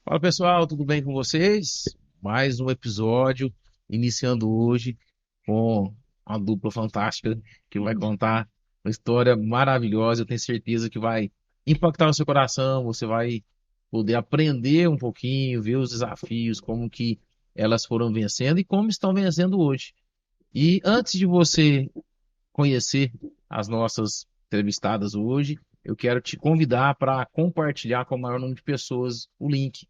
Fala pessoal, tudo bem com vocês? Mais um episódio, iniciando hoje com uma dupla fantástica que vai contar uma história maravilhosa. Eu tenho certeza que vai impactar o seu coração. Você vai poder aprender um pouquinho, ver os desafios, como que elas foram vencendo e como estão vencendo hoje. E antes de você conhecer as nossas entrevistadas hoje, eu quero te convidar para compartilhar com o maior número de pessoas o link.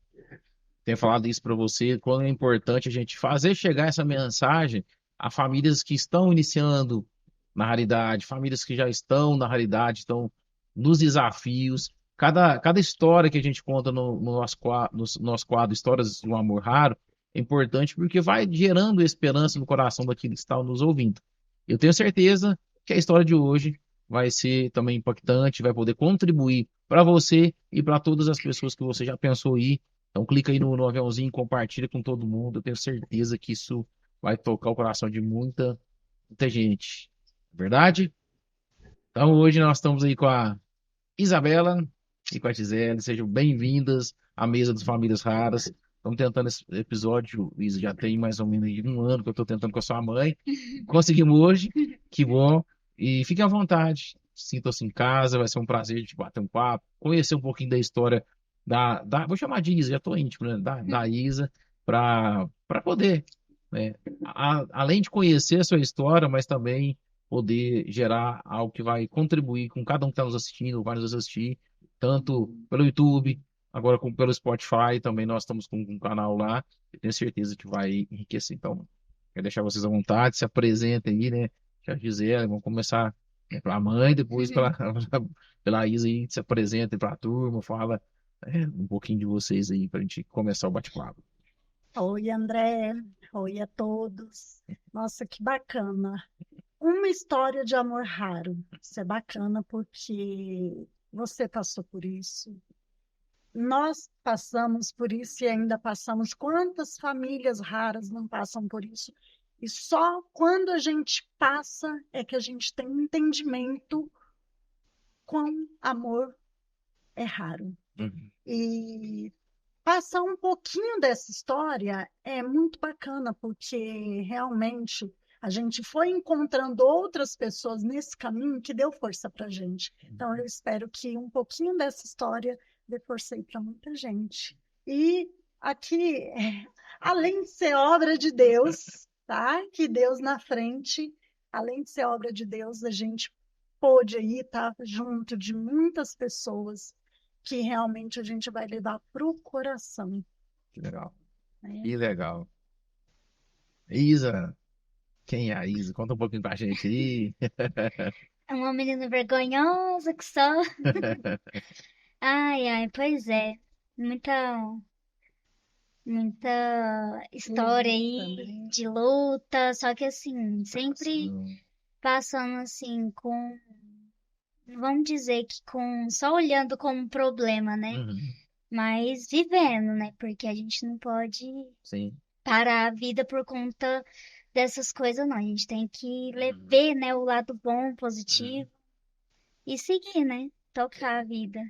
Tenho falado isso para você, quando é importante a gente fazer chegar essa mensagem a famílias que estão iniciando na realidade, famílias que já estão na realidade, estão nos desafios. Cada história que a gente conta no nosso quadro Histórias de um Amor Raro é importante porque vai gerando esperança no coração daqueles que estão nos ouvindo. Eu tenho certeza que a história de hoje vai ser também impactante, vai poder contribuir para você e para todas as pessoas que você já pensou ir. Então clica aí no aviãozinho, compartilha com todo mundo. Eu tenho certeza que isso vai tocar o coração de muita gente. Verdade? Então hoje nós estamos aí com a Isabela e com a Gisele. Sejam bem-vindas à mesa das famílias raras. Estamos tentando esse episódio, Isa, já tem mais ou menos aí um ano que eu estou tentando com a sua mãe. Conseguimos hoje, que bom. E fiquem à vontade, sintam-se em casa, vai ser um prazer de bater um papo, conhecer um pouquinho da história vou chamar de Isa, já estou íntimo, né? Da Isa, para poder, né? Além de conhecer a sua história, mas também poder gerar algo que vai contribuir com cada um que está nos assistindo, vai nos assistir, tanto pelo YouTube, agora como pelo Spotify, também nós estamos com um canal lá, eu tenho certeza que vai enriquecer. Então, quero deixar vocês à vontade, se apresentem aí, né? Já Gisele, vamos começar, né, pela mãe, depois pela Isa aí, se apresentem para a turma, fala, um pouquinho de vocês aí para a gente começar o bate-papo. Oi, André. Oi a todos. Nossa, que bacana. Uma história de amor raro. Isso é bacana porque você passou por isso. Nós passamos por isso e ainda passamos. Quantas famílias raras não passam por isso? E só quando a gente passa é que a gente tem um entendimento quão amor é raro. Uhum. E passar um pouquinho dessa história é muito bacana, porque realmente a gente foi encontrando outras pessoas nesse caminho que deu força para a gente. Então, eu espero que um pouquinho dessa história dê força aí para muita gente. E aqui, além de ser obra de Deus, tá? Que Deus na frente, além de ser obra de Deus, a gente pôde aí estar junto de muitas pessoas que realmente a gente vai levar para o coração, Que legal. né? Que legal. Isa, quem é a Isa? Conta um pouquinho pra gente aí. É uma menina vergonhosa que só. Ai, ai, pois é. Muita, muita história aí Também. de luta, só que assim, sempre Superação. passando assim com, vamos dizer que com, só olhando como problema, né? Uhum. Mas vivendo, né? Porque a gente não pode Sim. parar a vida por conta dessas coisas, não. A gente tem que Uhum. ver, né, o lado bom, Uhum. positivo e seguir, né? Tocar a vida.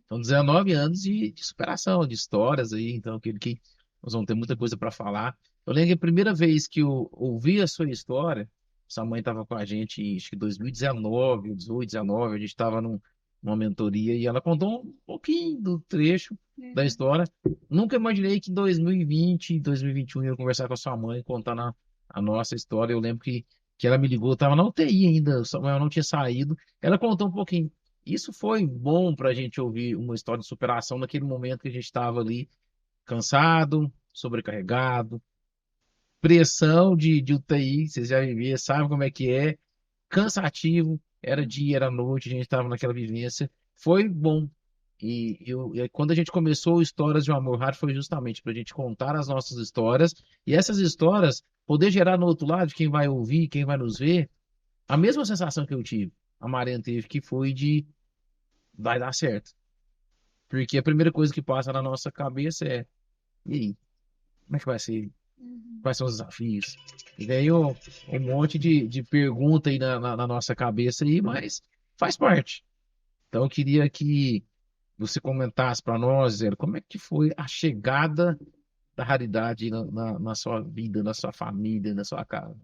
São 19 anos de superação, de histórias aí, então aquele que nós vamos ter muita coisa para falar. Eu lembro que a primeira vez que eu ouvi a sua história, sua mãe estava com a gente, em, acho que 2019, 18, 19, a gente estava numa mentoria e ela contou um pouquinho do trecho da Uhum. história. Nunca imaginei que em 2020, 2021 eu ia conversar com a sua mãe, contando a nossa história. Eu lembro que ela me ligou, eu estava na UTI ainda, o Samuel não tinha saído. Ela contou um pouquinho. Isso foi bom para a gente ouvir uma história de superação naquele momento que a gente estava ali cansado, sobrecarregado, pressão de UTI, vocês já viveram, sabem como é, cansativo, era dia, era noite, a gente estava naquela vivência, foi bom. E quando a gente começou Histórias de um Amor Raro, foi justamente para a gente contar as nossas histórias e essas histórias poder gerar no outro lado, quem vai ouvir, quem vai nos ver, a mesma sensação que eu tive, a Mariana teve, que foi de vai dar certo. Porque a primeira coisa que passa na nossa cabeça é, e aí, como é que vai ser? Uhum. Quais são os desafios? E daí um monte de pergunta aí na nossa cabeça aí, mas faz parte. Então eu queria que você comentasse para nós, Zé, como é que foi a chegada da raridade na sua vida, na sua família, na sua casa?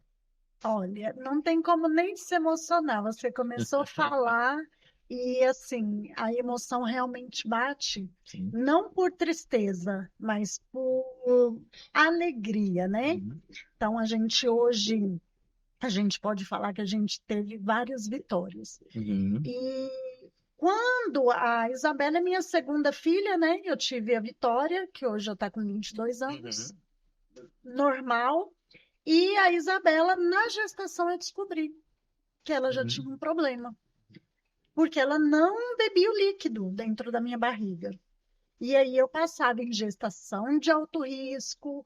Olha, não tem como nem se emocionar. Você começou a falar e assim, a emoção realmente bate, Sim. não por tristeza, mas por alegria, né? Uhum. Então a gente hoje, a gente pode falar que a gente teve várias vitórias. Uhum. E quando a Isabela é minha segunda filha, né? Eu tive a Vitória, que hoje já está com 22 anos, normal. E a Isabela, na gestação, eu descobri que ela já tinha Uhum. um problema, porque ela não bebia o líquido dentro da minha barriga. E aí eu passava em gestação de alto risco,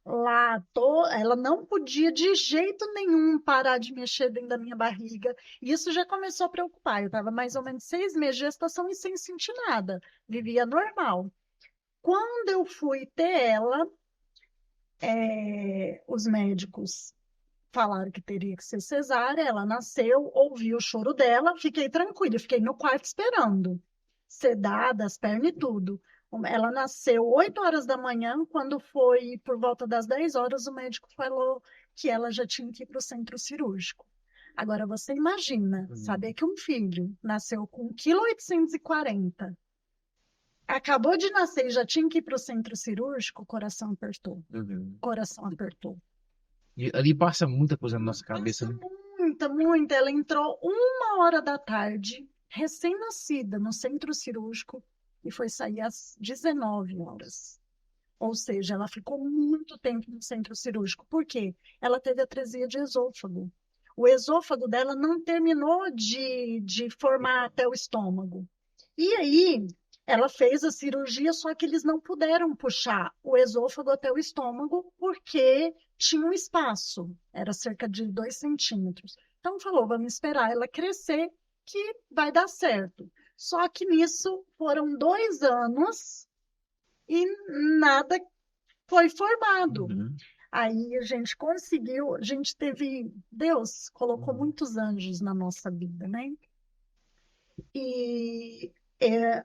ela não podia de jeito nenhum parar de mexer dentro da minha barriga. E isso já começou a preocupar. Eu estava mais ou menos 6 meses de gestação e sem sentir nada, vivia normal. Quando eu fui ter ela, os médicos falaram que teria que ser cesárea, ela nasceu, ouvi o choro dela, fiquei tranquila, fiquei no quarto esperando, sedada, as pernas e tudo. Ela nasceu 8 horas da manhã, quando foi por volta das 10 horas, o médico falou que ela já tinha que ir para o centro cirúrgico. Agora, você imagina, Uhum. saber que um filho nasceu com 1,840 kg, acabou de nascer e já tinha que ir para o centro cirúrgico, o coração apertou. Uhum. O coração apertou. E ali passa muita coisa na nossa cabeça, Passa né? muita, muita. Ela entrou 1 hora da tarde, recém-nascida, no centro cirúrgico e foi sair às 19 horas. Ou seja, ela ficou muito tempo no centro cirúrgico. Por quê? Ela teve atresia de esôfago. O esôfago dela não terminou de formar até o estômago. E aí, ela fez a cirurgia, só que eles não puderam puxar o esôfago até o estômago porque tinha um espaço, era cerca de 2 centímetros. Então, falou: vamos esperar ela crescer, que vai dar certo. Só que nisso foram 2 anos e nada foi formado. Uhum. Aí a gente conseguiu, a gente teve, Deus colocou Uhum. muitos anjos na nossa vida, né? E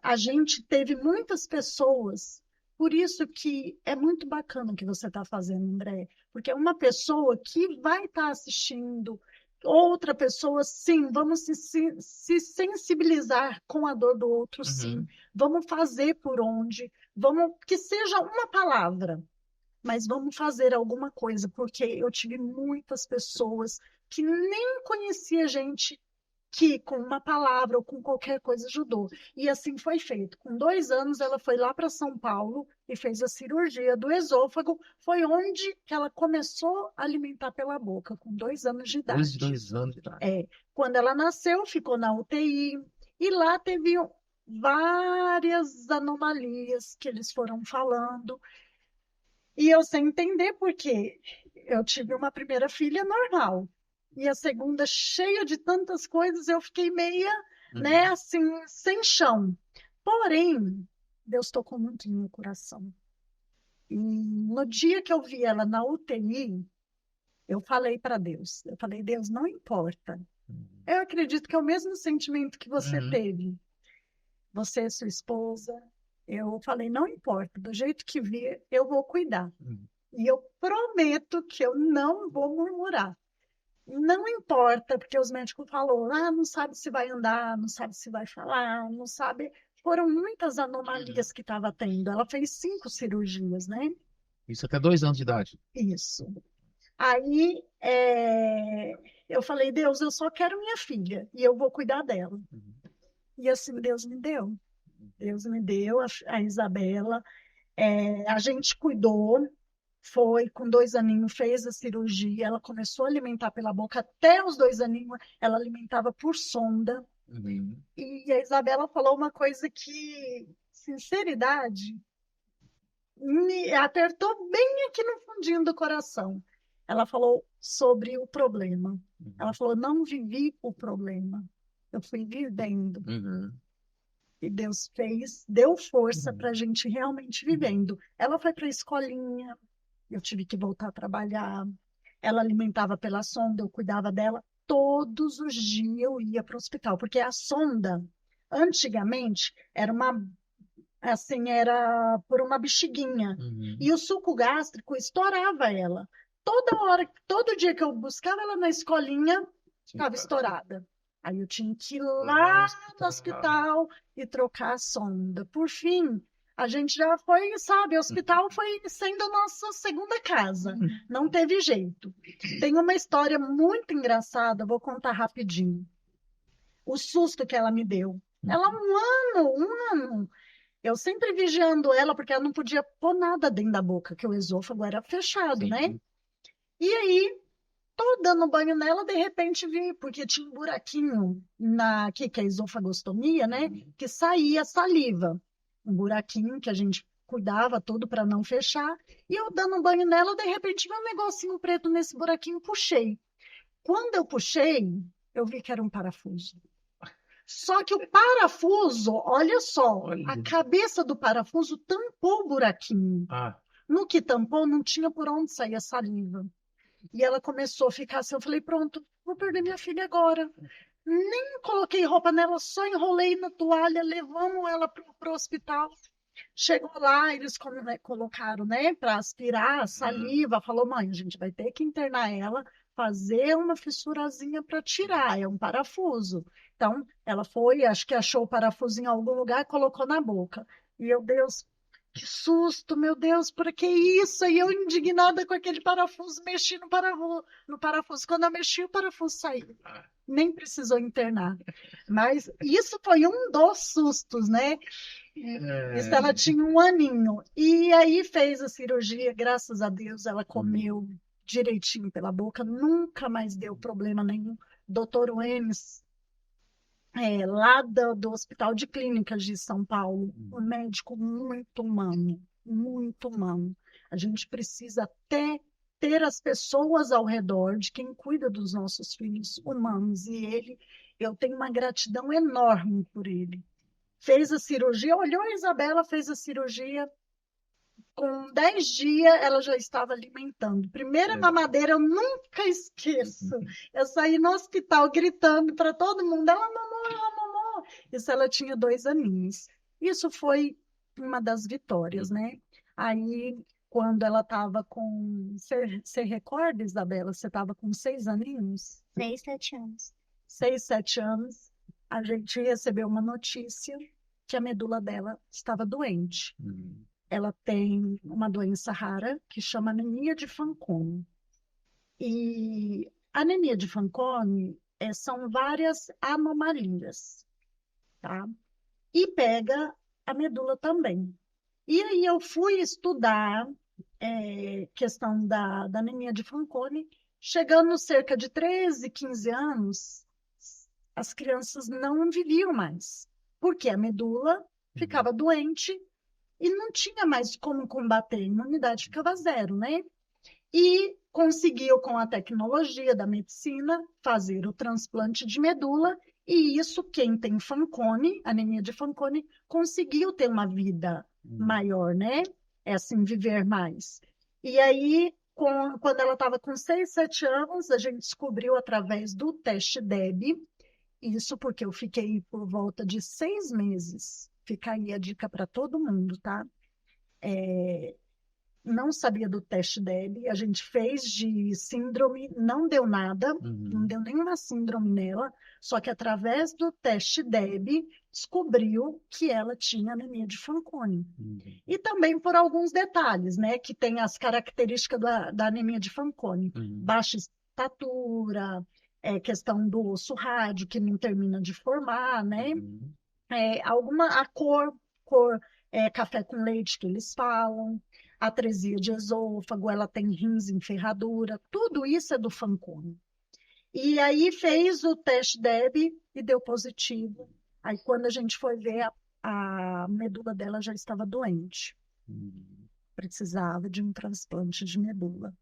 a gente teve muitas pessoas, por isso que é muito bacana o que você está fazendo, André, porque é uma pessoa que vai estar assistindo, outra pessoa, sim, vamos se sensibilizar com a dor do outro, sim, Uhum. vamos fazer por onde, vamos, que seja uma palavra, mas vamos fazer alguma coisa, porque eu tive muitas pessoas que nem conhecia gente que com uma palavra ou com qualquer coisa ajudou. E assim foi feito. Com 2 anos, ela foi lá para São Paulo e fez a cirurgia do esôfago. Foi onde que ela começou a alimentar pela boca, com 2 anos de Dois de idade. 2 anos de idade. Quando ela nasceu, ficou na UTI e lá teve várias anomalias que eles foram falando. E eu sem entender por quê. Eu tive uma primeira filha normal. E a segunda, cheia de tantas coisas, eu fiquei meia, né, Uhum. assim, sem chão. Porém, Deus tocou muito no meu coração. E no dia que eu vi ela na UTI, eu falei para Deus. Eu falei: Deus, não importa. Eu acredito que é o mesmo sentimento que você Uhum. teve. Você é sua esposa. Eu falei: não importa, do jeito que vir, eu vou cuidar. Uhum. E eu prometo que eu não vou murmurar. Não importa, porque os médicos falaram: não sabe se vai andar, não sabe se vai falar, não sabe. Foram muitas Uhum. anomalias que estava tendo. Ela fez 5 cirurgias, né? Isso até 2 anos de idade. Isso. Aí eu falei: Deus, eu só quero minha filha e eu vou cuidar dela. Uhum. E assim Deus me deu. Deus me deu a Isabela. A gente cuidou. Foi com 2 aninhos, fez a cirurgia, ela começou a alimentar pela boca, até os 2 aninhos ela alimentava por sonda. Uhum. E a Isabela falou uma coisa que, sinceridade, me apertou bem aqui no fundinho do coração. Ela falou sobre o problema. Ela Uhum. falou: não vivi o problema, eu fui vivendo. Uhum. E Deus fez, deu força para a Uhum. gente realmente vivendo. Ela foi para a escolinha, eu tive que voltar a trabalhar. Ela alimentava pela sonda, eu cuidava dela. Todos os dias eu ia para o hospital, porque a sonda, Antigamente, era por uma bexiguinha. E o suco gástrico estourava ela. Toda hora, todo dia que eu buscava ela na escolinha, estava estourada. Aí eu tinha que ir lá no hospital e trocar a sonda. Por fim, a gente já foi, sabe, o hospital foi sendo a nossa segunda casa. Não teve jeito. Tem uma história muito engraçada, vou contar rapidinho. O susto que ela me deu. Ela, um ano. Eu sempre vigiando ela, porque ela não podia pôr nada dentro da boca, que o esôfago era fechado, né? Sim. E aí, tô dando banho nela, de repente vi, porque tinha um buraquinho que é a esofagostomia, né? Que saía saliva. Um buraquinho que a gente cuidava todo para não fechar. E eu dando banho nela, de repente vi um negocinho preto nesse buraquinho, puxei. Quando eu puxei, eu vi que era um parafuso. Só que o parafuso, olha só, Olha. a cabeça do parafuso tampou o buraquinho. No que tampou, não tinha por onde sair a saliva. E ela começou a ficar assim. Eu falei, pronto, vou perder minha filha agora. Nem coloquei roupa nela, só enrolei na toalha, levamos ela para o hospital. Chegou lá, eles colocaram, né, para aspirar a saliva. Falou, mãe, a gente vai ter que internar ela, fazer uma fissurazinha para tirar, é um parafuso. Então, ela foi, acho que achou o parafuso em algum lugar, colocou na boca. E meu Deus, que susto, meu Deus, por que isso? E eu indignada com aquele parafuso, mexi no parafuso. Quando eu mexi, o parafuso saiu. Nem precisou internar. Mas isso foi um dos sustos, né? Isso ela tinha um aninho. E aí fez a cirurgia, graças a Deus, ela comeu direitinho pela boca, nunca mais deu problema nenhum. Doutor Wenes, lá do Hospital de Clínicas de São Paulo, um médico muito humano, muito humano. A gente precisa até ter as pessoas ao redor de quem cuida dos nossos filhos humanos. E eu tenho uma gratidão enorme por ele. Fez a cirurgia, olhou a Isabela, fez a cirurgia. Com 10 dias, ela já estava alimentando. Primeira mamadeira, eu nunca esqueço. Eu saí no hospital gritando para todo mundo: ela mamou, ela mamou. Isso ela tinha 2 aninhos. Isso foi uma das vitórias, né? Aí, quando ela estava com. Você recorda, Isabela? Você estava com 6 aninhos? 6, 7 anos. 6, 7 anos, a gente recebeu uma notícia que a medula dela estava doente. Ela tem uma doença rara que chama anemia de Fanconi. E a anemia de Fanconi são várias anomalias, tá? E pega a medula também. E aí eu fui estudar questão da anemia de Fanconi. Chegando cerca de 13, 15 anos, as crianças não viviam mais, porque a medula ficava doente e não tinha mais como combater, a imunidade ficava zero, né? E conseguiu, com a tecnologia da medicina, fazer o transplante de medula, e isso, quem tem Fanconi, anemia de Fanconi, conseguiu ter uma vida maior, né? É assim, viver mais. E aí, quando ela estava com 6, 7 anos, a gente descobriu através do teste DEB, isso porque eu fiquei por volta de 6 meses. Fica aí a dica para todo mundo, tá? Não sabia do teste DEB, a gente fez de síndrome, não deu nada, não deu nenhuma síndrome nela, só que através do teste DEB descobriu que ela tinha anemia de Fanconi. E também por alguns detalhes, né, que tem as características da anemia de Fanconi. Baixa estatura, questão do osso rádio, que não termina de formar, né? A cor café com leite que eles falam, atresia de esôfago, ela tem rins em ferradura, tudo isso é do Fanconi. E aí fez o teste DEB e deu positivo. Aí quando a gente foi ver, a medula dela já estava doente. Precisava de um transplante de medula.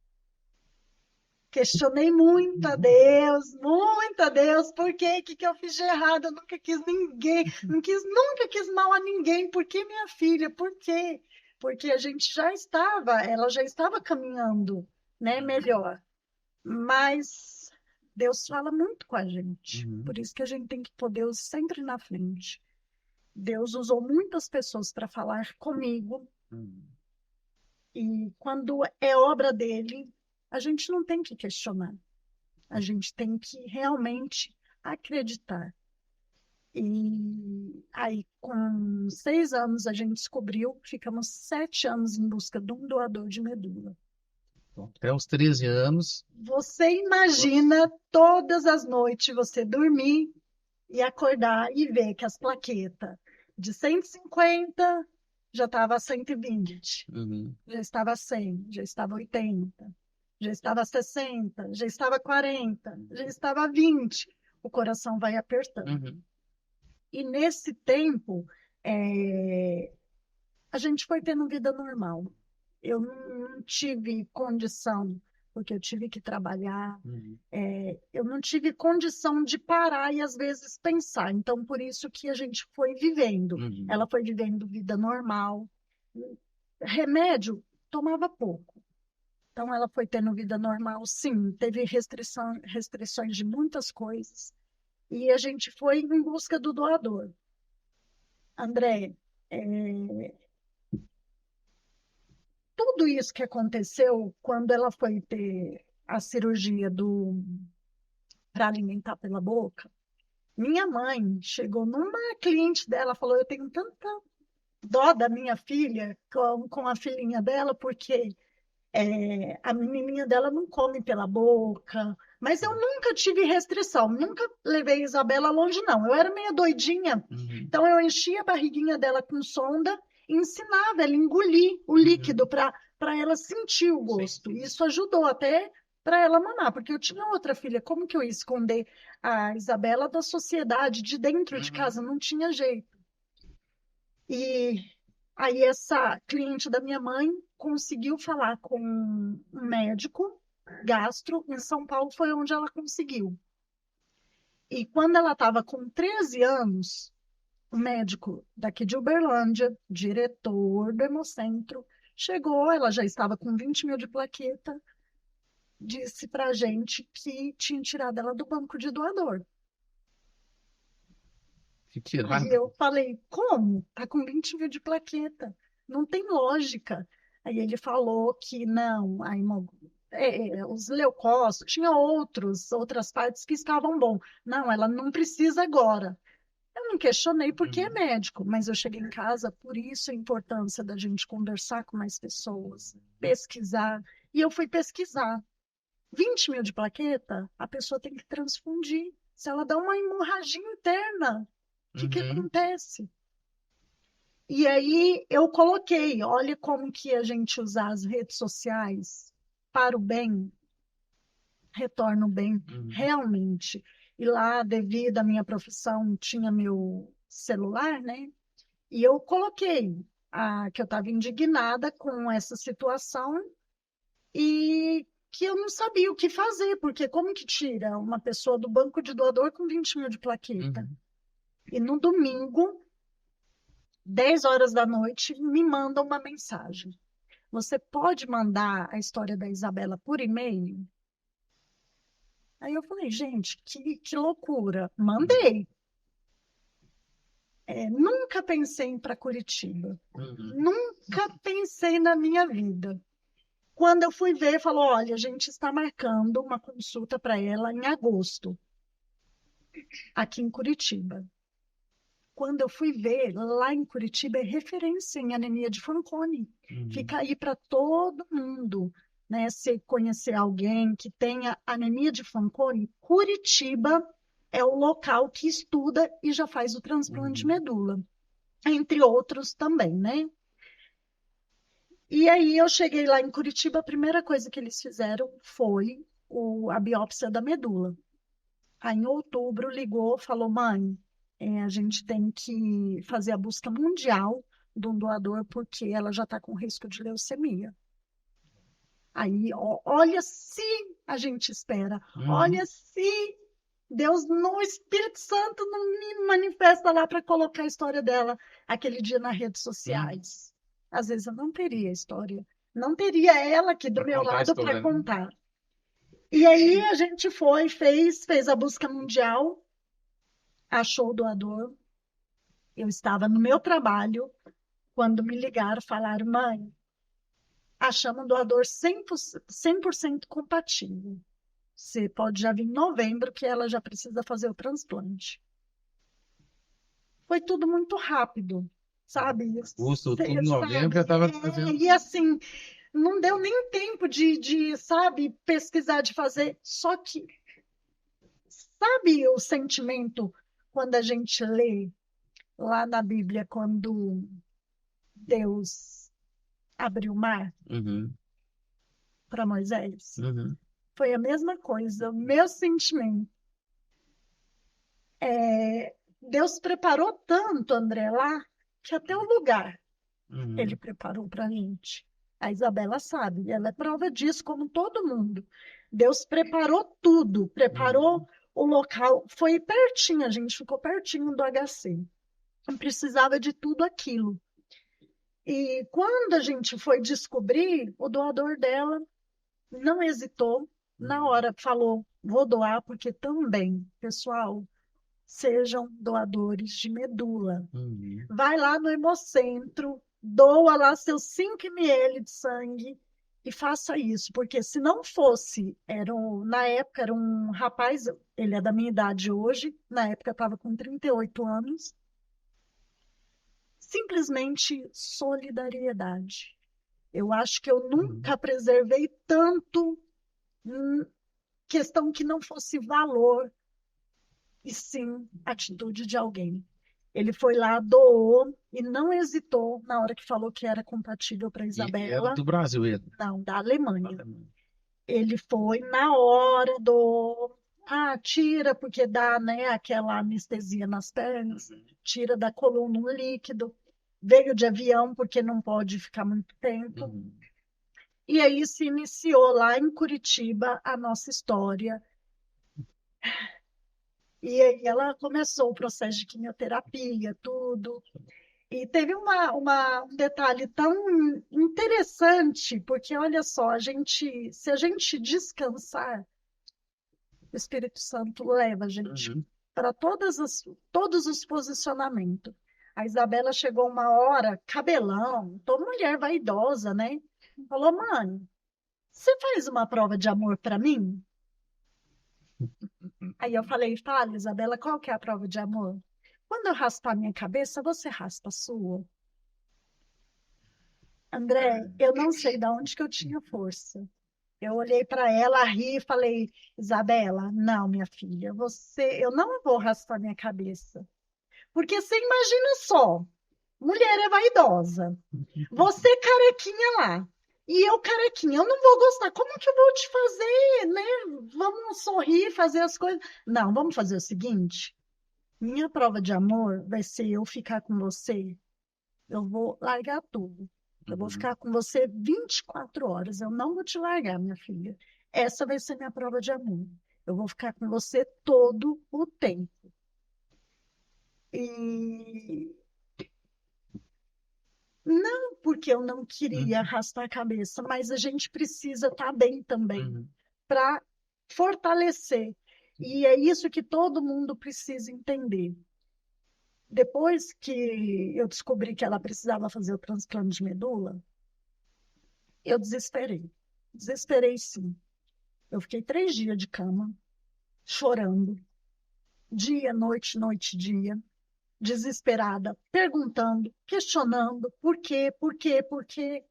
Questionei muito a Deus, por quê? O que eu fiz de errado? Eu nunca quis ninguém, nunca quis mal a ninguém. Por que minha filha? Por quê? Porque ela já estava caminhando, né, melhor. Mas Deus fala muito com a gente. Por isso que a gente tem que pôr Deus sempre na frente. Deus usou muitas pessoas para falar comigo, e quando é obra dele, a gente não tem que questionar, a gente tem que realmente acreditar. E aí, com 6 anos, a gente descobriu, ficamos 7 anos em busca de um doador de medula. Então, até os 13 anos. Você imagina todas as noites você dormir e acordar e ver que as plaquetas de 150 já estava a 120, já estava a 100, já estava a 80, já estava a 60, já estava a 40, já estava a 20. O coração vai apertando. E nesse tempo, a gente foi tendo vida normal. Eu não tive condição, porque eu tive que trabalhar, eu não tive condição de parar e às vezes pensar. Então, por isso que a gente foi vivendo. Ela foi vivendo vida normal. Remédio, tomava pouco. Então, ela foi tendo vida normal, sim. Teve restrições de muitas coisas. E a gente foi em busca do doador. André, tudo isso que aconteceu quando ela foi ter a cirurgia para alimentar pela boca, minha mãe chegou numa cliente dela, falou: eu tenho tanta dó da minha filha com a filhinha dela, porque a menininha dela não come pela boca. Mas eu nunca tive restrição, nunca levei Isabela longe, não. Eu era meio doidinha, então eu enchia a barriguinha dela com sonda e ensinava ela a engolir o líquido para ela sentir o gosto. Isso ajudou até para ela mamar, porque eu tinha outra filha, como que eu ia esconder a Isabela da sociedade, de dentro de casa? Não tinha jeito. E aí essa cliente da minha mãe conseguiu falar com um médico gastro em São Paulo, foi onde ela conseguiu. E quando ela estava com 13 anos, o médico daqui de Uberlândia, diretor do Hemocentro, chegou, ela já estava com 20 mil de plaqueta, disse pra gente que tinha tirado ela do banco de doador. Que tirado. Aí eu falei: como? Tá com 20 mil de plaqueta. Não tem lógica. Aí ele falou que não, os leucócitos, tinha outras partes que estavam bom. Não, ela não precisa agora. Eu não questionei porque é médico, mas eu cheguei em casa, por isso a importância da gente conversar com mais pessoas, pesquisar. E eu fui pesquisar. 20 mil de plaqueta, a pessoa tem que transfundir. Se ela dá uma hemorragia interna, o que acontece? E aí eu coloquei, olha como que a gente usar as redes sociais para o bem, retorna o bem realmente. E lá, devido à minha profissão, tinha meu celular, né? E eu coloquei que eu estava indignada com essa situação e que eu não sabia o que fazer, porque como que tira uma pessoa do banco de doador com 20 mil de plaqueta? E no domingo, 10 horas da noite, me manda uma mensagem: você pode mandar a história da Isabela por e-mail? Aí eu falei: gente, que loucura. Mandei. Nunca pensei em ir para Curitiba. Nunca pensei na minha vida. Quando eu fui ver, falou: olha, a gente está marcando uma consulta para ela em agosto, aqui em Curitiba. Quando eu fui ver, lá em Curitiba é referência em anemia de Fanconi. Fica aí para todo mundo, né? Se conhecer alguém que tenha anemia de Fanconi, Curitiba é o local que estuda e já faz o transplante de medula, entre outros também, né? E aí eu cheguei lá em Curitiba, a primeira coisa que eles fizeram foi a biópsia da medula. Aí em outubro ligou, falou: mãe, a gente tem que fazer a busca mundial de um doador porque ela já está com risco de leucemia. Aí, olha se a gente espera, olha se Deus, no Espírito Santo, não me manifesta lá para colocar a história dela aquele dia nas redes sociais. Às vezes eu não teria a história, não teria ela aqui do meu lado para contar. E aí a gente fez a busca mundial, achou o doador. Eu estava no meu trabalho quando me ligaram, falaram, mãe, achamos um doador 100% compatível. Você pode já vir em novembro que ela já precisa fazer o transplante. Foi tudo muito rápido, sabe? Agosto, outubro, novembro, já estava fazendo. E assim, não deu nem tempo sabe, pesquisar, de fazer. Só que, sabe o sentimento quando a gente lê lá na Bíblia, quando Deus abriu o mar Uhum, para Moisés? uhum, Foi a mesma coisa, o meu sentimento. Deus preparou tanto, André, lá, que até o lugar ele uhum, preparou para a gente. A Isabela sabe, ela é prova disso, como todo mundo. Deus preparou tudo, preparou o local, foi pertinho, a gente ficou pertinho do HC. Não precisava de tudo aquilo. E quando a gente foi descobrir, o doador dela não hesitou, na hora falou: vou doar, porque também, pessoal, sejam doadores de medula. uhum. Vai lá no Hemocentro, doa lá seus 5 ml de sangue e faça isso, porque se não fosse, na época era um rapaz, ele é da minha idade hoje, na época estava com 38 anos, simplesmente solidariedade. Eu acho que eu Uhum. nunca preservei tanto, questão que não fosse valor, e sim atitude de alguém. Ele foi lá, doou e não hesitou na hora que falou que era compatível para E era Isabela, do Brasil, ele. não, da Alemanha. Ele foi na hora, doou. Ah, tira, porque dá, né, aquela anestesia nas pernas, tira da coluna um líquido. Veio de avião, porque não pode ficar muito tempo. Uhum. E aí se iniciou lá em Curitiba a nossa história. E aí ela começou o processo de quimioterapia, tudo. E teve um detalhe tão interessante, porque olha só, se a gente descansar, o Espírito Santo leva a gente Uhum. para todos os posicionamentos. A Isabela chegou uma hora, cabelão, toda mulher vaidosa, né? Falou, mãe, você faz uma prova de amor para mim? Aí eu falei, fala, Isabela, qual que é a prova de amor? Quando eu raspar minha cabeça, você raspa a sua. André, eu não sei de onde que eu tinha força. Eu olhei para ela, ri e falei, Isabela, não, minha filha, eu não vou raspar minha cabeça. Porque você imagina só, mulher é vaidosa, você carequinha lá, e eu carequinha, eu não vou gostar. Como que eu vou te fazer, né? Vamos sorrir, fazer as coisas. Não, vamos fazer o seguinte, minha prova de amor vai ser eu ficar com você. Eu vou largar tudo. Eu vou Uhum. ficar com você 24 horas. Eu não vou te largar, minha filha. Essa vai ser minha prova de amor. Eu vou ficar com você todo o tempo. E não porque eu não queria Uhum. arrastar a cabeça, mas a gente precisa estar bem também Uhum. para fortalecer. E é isso que todo mundo precisa entender. Depois que eu descobri que ela precisava fazer o transplante de medula, eu desesperei. Desesperei, sim. Eu fiquei 3 dias de cama, chorando, dia, noite, dia, desesperada, perguntando, questionando, por quê, por quê.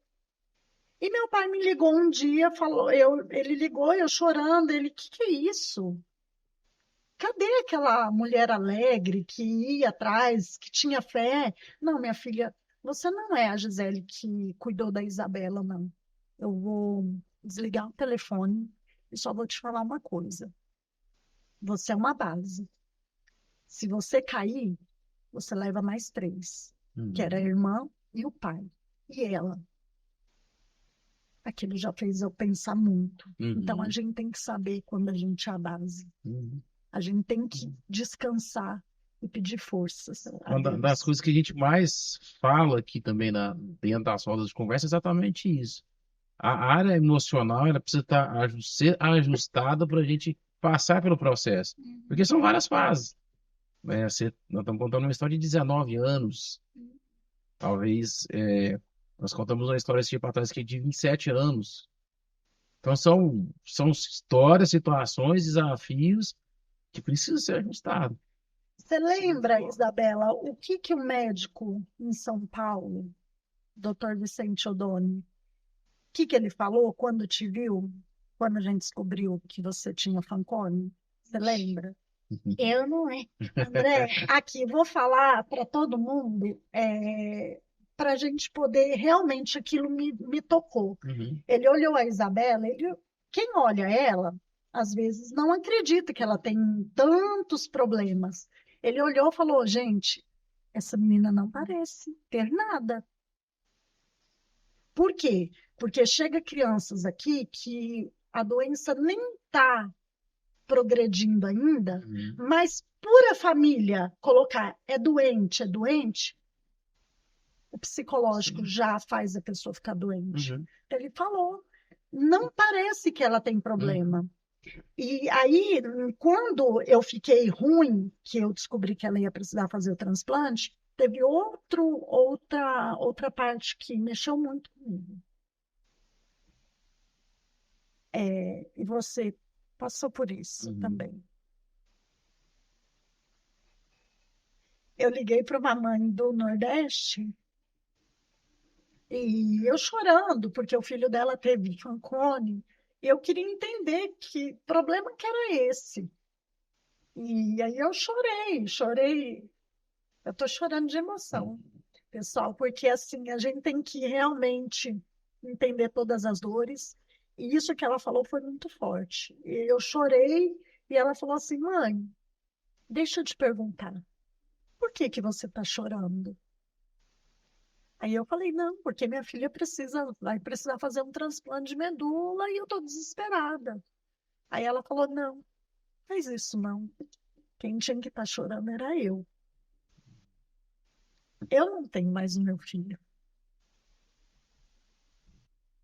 E meu pai me ligou um dia, ele ligou, eu chorando, ele, que é isso? Cadê aquela mulher alegre que ia atrás, que tinha fé? Não, minha filha, você não é a Gisele que cuidou da Isabela, não. Eu vou desligar o telefone e só vou te falar uma coisa. Você é uma base. Se você cair, você leva mais 3, que era a Uhum. irmã e o pai. E ela. Aquilo já fez eu pensar muito. Então a Uhum. gente tem que saber quando a gente é a base. Uhum. A gente tem que descansar e pedir forças a Das Deus. coisas que a gente mais fala aqui também dentro das rodas de conversa é exatamente isso. A área emocional ela precisa ser ajustada para a gente passar pelo processo. Porque são várias fases. Nós estamos contando uma história de 19 anos. Talvez nós contamos uma história assim para trás que é de 27 anos. Então são histórias, situações, desafios que precisam ser ajustados. Você lembra, Isabela, o que que o médico em São Paulo, Dr. Vicente Odoni, o que que ele falou quando te viu, quando a gente descobriu que você tinha Fanconi? Você lembra? Eu não é. André, aqui vou falar para todo mundo, para a gente poder, realmente aquilo me tocou. Uhum. Ele olhou a Isabela, quem olha ela, às vezes não acredita que ela tem tantos problemas. Ele olhou e falou, gente, essa menina não parece ter nada. Por quê? Porque chega crianças aqui que a doença nem está progredindo ainda, Uhum. mas por a família colocar é doente, o psicológico Sim. já faz a pessoa ficar doente. Uhum. Ele falou, não parece que ela tem problema. Uhum. E aí, quando eu fiquei ruim, que eu descobri que ela ia precisar fazer o transplante, teve outra parte que mexeu muito comigo. E você passou por isso Uhum. também. Eu liguei para uma mãe do Nordeste e eu chorando, porque o filho dela teve Fanconi. Eu queria entender que problema que era esse. E aí eu chorei. Eu estou chorando de emoção, pessoal, porque assim, a gente tem que realmente entender todas as dores. E isso que ela falou foi muito forte. E eu chorei e ela falou assim, mãe, deixa eu te perguntar, por que que você está chorando? Aí eu falei, não, porque minha filha vai precisar fazer um transplante de medula e eu estou desesperada. Aí ela falou, não, faz isso não. Quem tinha que estar chorando era eu. Eu não tenho mais o meu filho.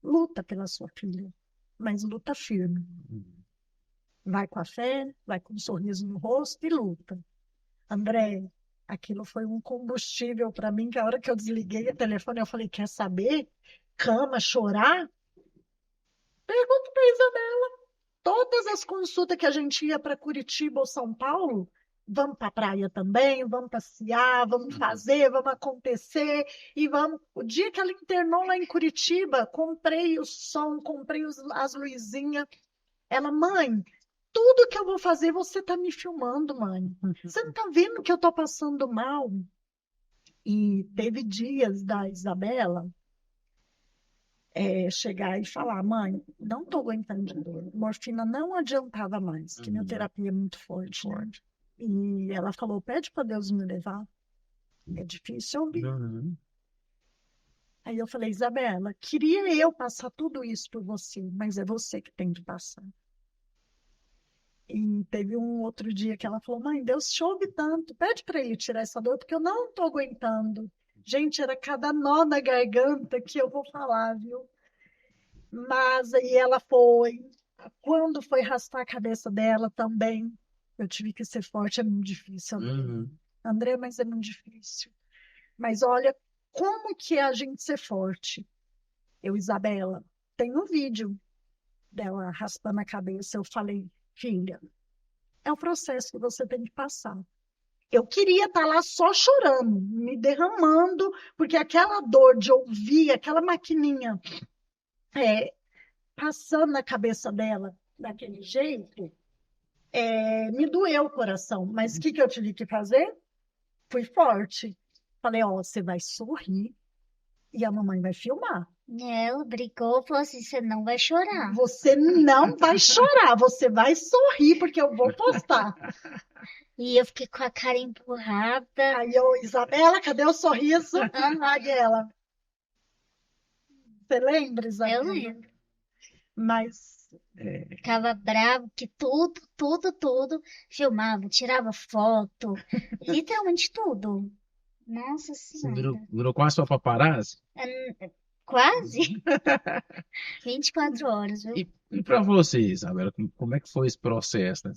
Luta pela sua filha, mas luta firme. Vai com a fé, vai com um sorriso no rosto e luta. André, aquilo foi um combustível para mim, que a hora que eu desliguei o telefone, eu falei, quer saber? Cama, chorar? Pergunta para Isabela. Todas as consultas que a gente ia para Curitiba ou São Paulo, vamos para a praia também, vamos passear, vamos fazer, vamos acontecer e vamos. O dia que ela internou lá em Curitiba, comprei o som, comprei as luzinhas. Ela, mãe, tudo que eu vou fazer, você está me filmando, mãe. Você não está vendo que eu estou passando mal? E teve dias da Isabela chegar e falar, mãe, não estou aguentando de dor. Morfina não adiantava mais, quimioterapia é muito forte, né? E ela falou, pede para Deus me levar. É difícil ouvir. Uhum. Aí eu falei, Isabela, queria eu passar tudo isso por você, mas é você que tem de passar. E teve um outro dia que ela falou, mãe, Deus te ouve tanto, pede para ele tirar essa dor, porque eu não estou aguentando. Gente, era cada nó na garganta que eu vou falar, viu? Mas aí ela foi. Quando foi raspar a cabeça dela também, eu tive que ser forte, é muito difícil, André. Uhum. André, mas é muito difícil. Mas olha, como que é a gente ser forte? Eu, Isabela, tem um vídeo dela raspando a cabeça. Eu falei, filha, é o processo que você tem que passar. Eu queria estar lá só chorando, me derramando, porque aquela dor de ouvir aquela maquininha passando na cabeça dela daquele jeito, me doeu o coração. Mas o que que eu tive que fazer? Fui forte. Falei, ó, você vai sorrir e a mamãe vai filmar. Ela brigou, falou assim, você não vai chorar. Você não vai chorar, você vai sorrir, porque eu vou postar. E eu fiquei com a cara empurrada. Aí eu, Isabela, cadê o sorriso? Aí ela. Você lembra, Eu Isabela? lembro. Mas Ficava bravo que tudo filmava, tirava foto, literalmente tudo. Nossa Você Senhora. virou quase sua paparazzi? Quase 24 horas, viu? E para você, Isabela, como é que foi esse processo, né?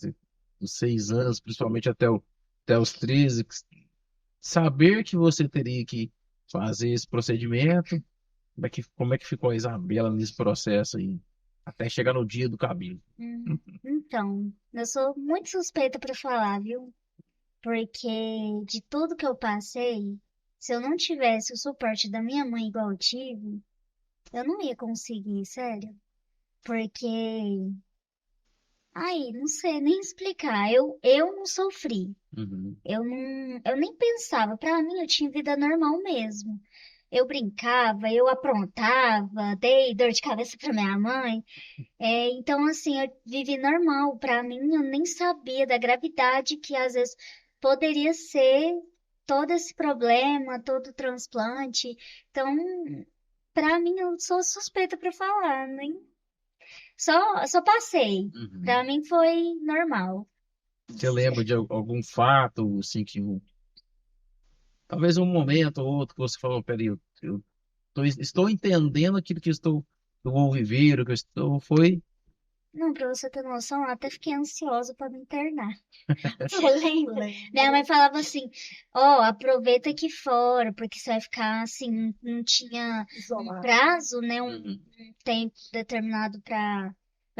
Dos 6 anos, principalmente até até os 13, saber que você teria que fazer esse procedimento, como é que ficou a Isabela nesse processo aí, até chegar no dia do cabelo? Então, eu sou muito suspeita para falar, viu? Porque de tudo que eu passei, se eu não tivesse o suporte da minha mãe igual eu tive, eu não ia conseguir, sério. Porque, ai, não sei nem explicar. Eu não sofri. Uhum. Eu nem pensava. Pra mim, eu tinha vida normal mesmo. Eu brincava, eu aprontava, dei dor de cabeça pra minha mãe. Então, assim, eu vivi normal. Pra mim, eu nem sabia da gravidade que às vezes poderia ser todo esse problema, todo o transplante. Então, pra mim, eu sou suspeita pra falar, nem só passei. Pra Uhum. mim foi normal. Você lembra de algum fato, assim, talvez um momento ou outro que você falou, peraí, eu estou entendendo aquilo que eu vou viver, o que eu estou, foi... Não, pra você ter noção, eu até fiquei ansiosa pra me internar. Você lembra? Minha mãe Lembro. falava assim: ó, aproveita aqui fora, porque você vai ficar assim, não tinha um Isolado. prazo, né? Uhum. Um tempo determinado pra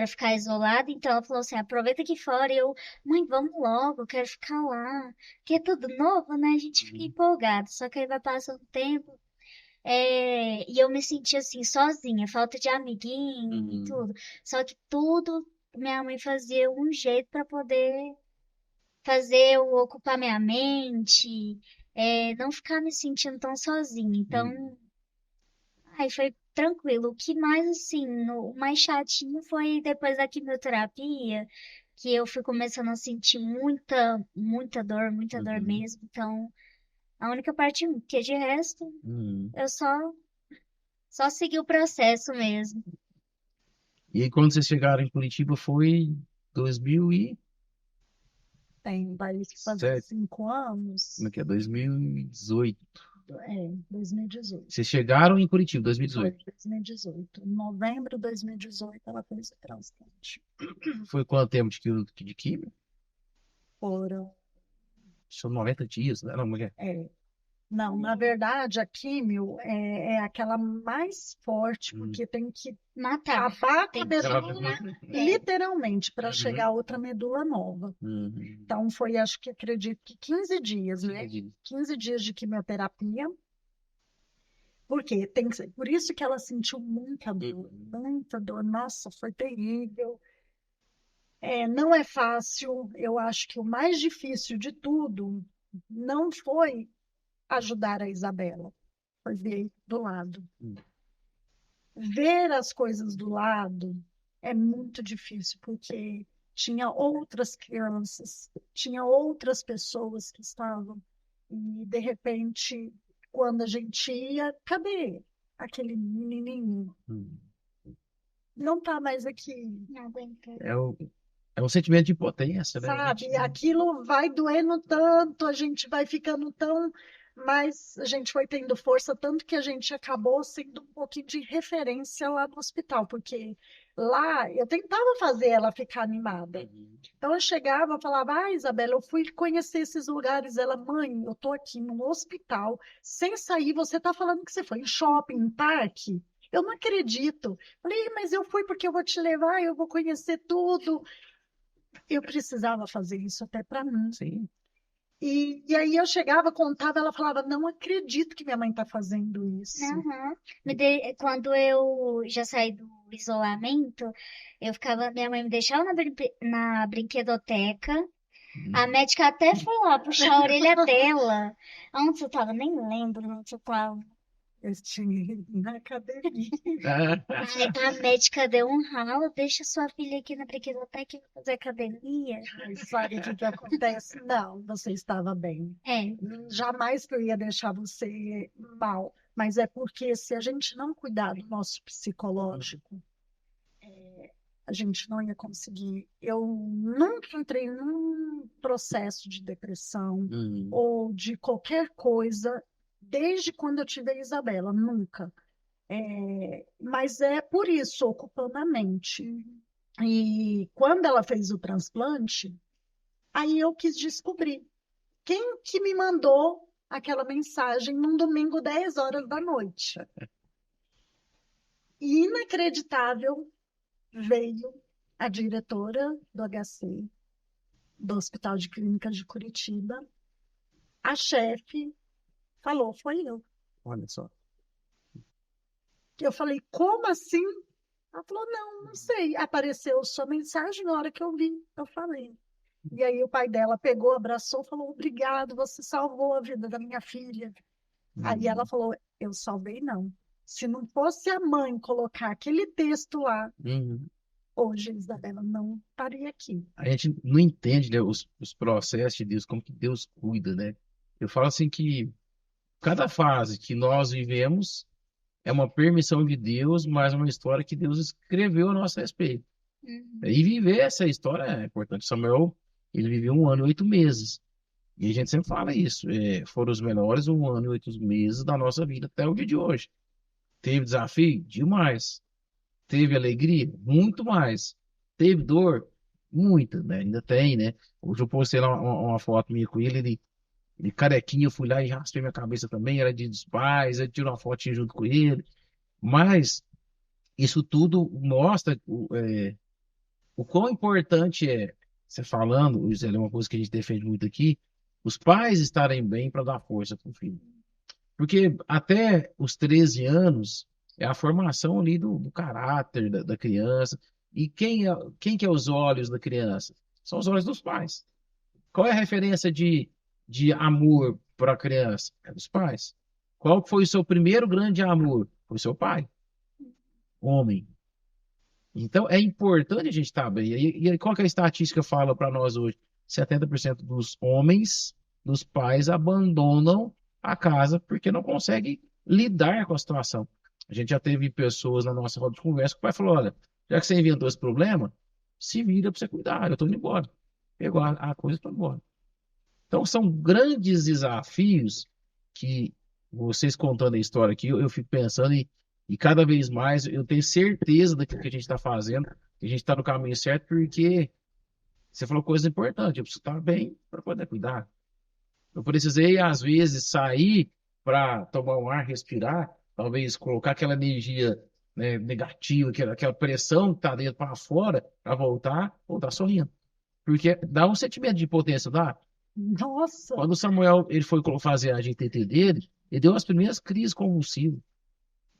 ficar isolado. Então ela falou assim: aproveita aqui fora. E eu, mãe, vamos logo, eu quero ficar lá. Porque é tudo novo, né? A gente fica Uhum. empolgado. Só que aí vai passando o tempo. E eu me senti assim, sozinha, falta de amiguinho e Uhum. tudo. Só que tudo minha mãe fazia um jeito pra poder fazer eu ocupar minha mente, não ficar me sentindo tão sozinha. Uhum. Então, aí foi tranquilo. O que mais, assim, o mais chatinho foi depois da quimioterapia, que eu fui começando a sentir muita dor Uhum. mesmo. Então, a única parte, que de resto, Uhum. eu só segui o processo mesmo. E aí, quando vocês chegaram em Curitiba, foi 2007, Vai fazer 5 anos. como é que é? 2018. 2018. Vocês chegaram em Curitiba, Foi 2018. 2018. Em novembro de 2018, ela fez o transplante. Foi quanto tempo de químio? Foram. São 90 dias, né? Não, como é que é, Não, na verdade, a químio é aquela mais forte, é? porque tem que Matar. acabar com a Tem que medula, literalmente, para chegar Uhum. outra medula nova. Uhum. Então, foi, acho que acredito que 15 dias, né? Entendi. 15 dias de quimioterapia. Por quê? Por isso que ela sentiu muita dor, Uhum. muita dor. Nossa, foi terrível. Não é fácil. Eu acho que o mais difícil de tudo não foi ajudar a Isabela, foi ver do lado. Ver as coisas do lado é muito difícil, porque tinha outras crianças, tinha outras pessoas que estavam, e de repente, quando a gente ia, cadê aquele menininho? Uhum. Não está mais aqui, Não aguento. É um sentimento de impotência, né? A gente... sabe? Aquilo vai doendo tanto, a gente vai ficando tão. Mas a gente foi tendo força, tanto que a gente acabou sendo um pouquinho de referência lá no hospital, porque lá eu tentava fazer ela ficar animada. Uhum. Então eu chegava, falava, Isabela, eu fui conhecer esses lugares. Ela, mãe, eu tô aqui no hospital, sem sair, você tá falando que você foi em shopping, em parque? Eu não acredito. Falei, mas eu fui porque eu vou te levar, eu vou conhecer tudo. Eu precisava fazer isso até para mim. Sim. E aí eu chegava, contava, ela falava, não acredito que minha mãe está fazendo isso. Aham. Quando eu já saí do isolamento, minha mãe me deixava na brinquedoteca. A Uhum. médica até foi lá puxar a orelha dela. Onde você tava? Nem lembro onde você tava. Eu tinha ido na academia. Aí a médica deu um ralo, deixa sua filha aqui na brinquedoteca e vai fazer academia. Aí sabe o que que acontece? Não, você estava bem. É, Jamais que eu ia deixar você mal. Mas é porque se a gente não cuidar do nosso psicológico, a gente não ia conseguir. Eu nunca entrei num processo de depressão Uhum. ou de qualquer coisa desde quando eu tive a Isabela, nunca. Mas é por isso, ocupando a mente. E quando ela fez o transplante, aí eu quis descobrir. quem que me mandou aquela mensagem num domingo, 10 horas da noite. Inacreditável, veio a diretora do HC, do Hospital de Clínicas de Curitiba, a chefe, falou, foi eu. Olha só. Eu falei, como assim? Ela falou, não sei. Apareceu sua mensagem na hora que eu vi, eu falei. E aí o pai dela pegou, abraçou, falou, obrigado, você salvou a vida da minha filha. Aí ela falou, eu salvei não. Se não fosse a mãe colocar aquele texto lá, Uhum. hoje, Isabela, não estaria aqui. A gente não entende, né, os processos de Deus, como que Deus cuida, né? Eu falo assim que cada fase que nós vivemos é uma permissão de Deus, mas uma história que Deus escreveu a nosso respeito. Uhum. E viver essa história é importante. Samuel, ele viveu 1 ano e 8 meses. E a gente sempre fala isso. Foram os melhores 1 ano e 8 meses da nossa vida até o dia de hoje. Teve desafio? Demais. Teve alegria? Muito mais. Teve dor? Muita, né? Ainda tem, né? Hoje eu postei lá uma foto minha com ele carequinha, eu fui lá e raspei minha cabeça também, era dia dos pais, aí tirou uma fotinha junto com ele. Mas isso tudo mostra o quão importante é, você falando, isso é uma coisa que a gente defende muito aqui, os pais estarem bem para dar força para o filho. Porque até os 13 anos é a formação ali do caráter da criança. E quem que é os olhos da criança? São os olhos dos pais. Qual é a referência de amor para a criança? É dos pais. Qual foi o seu primeiro grande amor? Foi o seu pai, homem. Então é importante a gente estar bem. E qual que é a estatística que fala para nós hoje? 70% dos homens, dos pais, abandonam a casa porque não conseguem lidar com a situação. A gente já teve pessoas na nossa roda de conversa que o pai falou: olha, já que você inventou esse problema, se vira para você cuidar, eu estou indo embora. Pegou a coisa e foi embora. Então, são grandes desafios que vocês contando a história aqui, eu fico pensando e cada vez mais eu tenho certeza daquilo que a gente está fazendo, que a gente está no caminho certo, porque você falou coisa importante, eu preciso estar bem para poder cuidar. Eu precisei, às vezes, sair para tomar um ar, respirar, talvez colocar aquela energia, né, negativa, aquela pressão que está dentro para fora, para voltar sorrindo. Porque dá um sentimento de impotência, dá? Nossa, Quando o Samuel ele foi fazer a GTT dele, ele deu as primeiras crises convulsivas.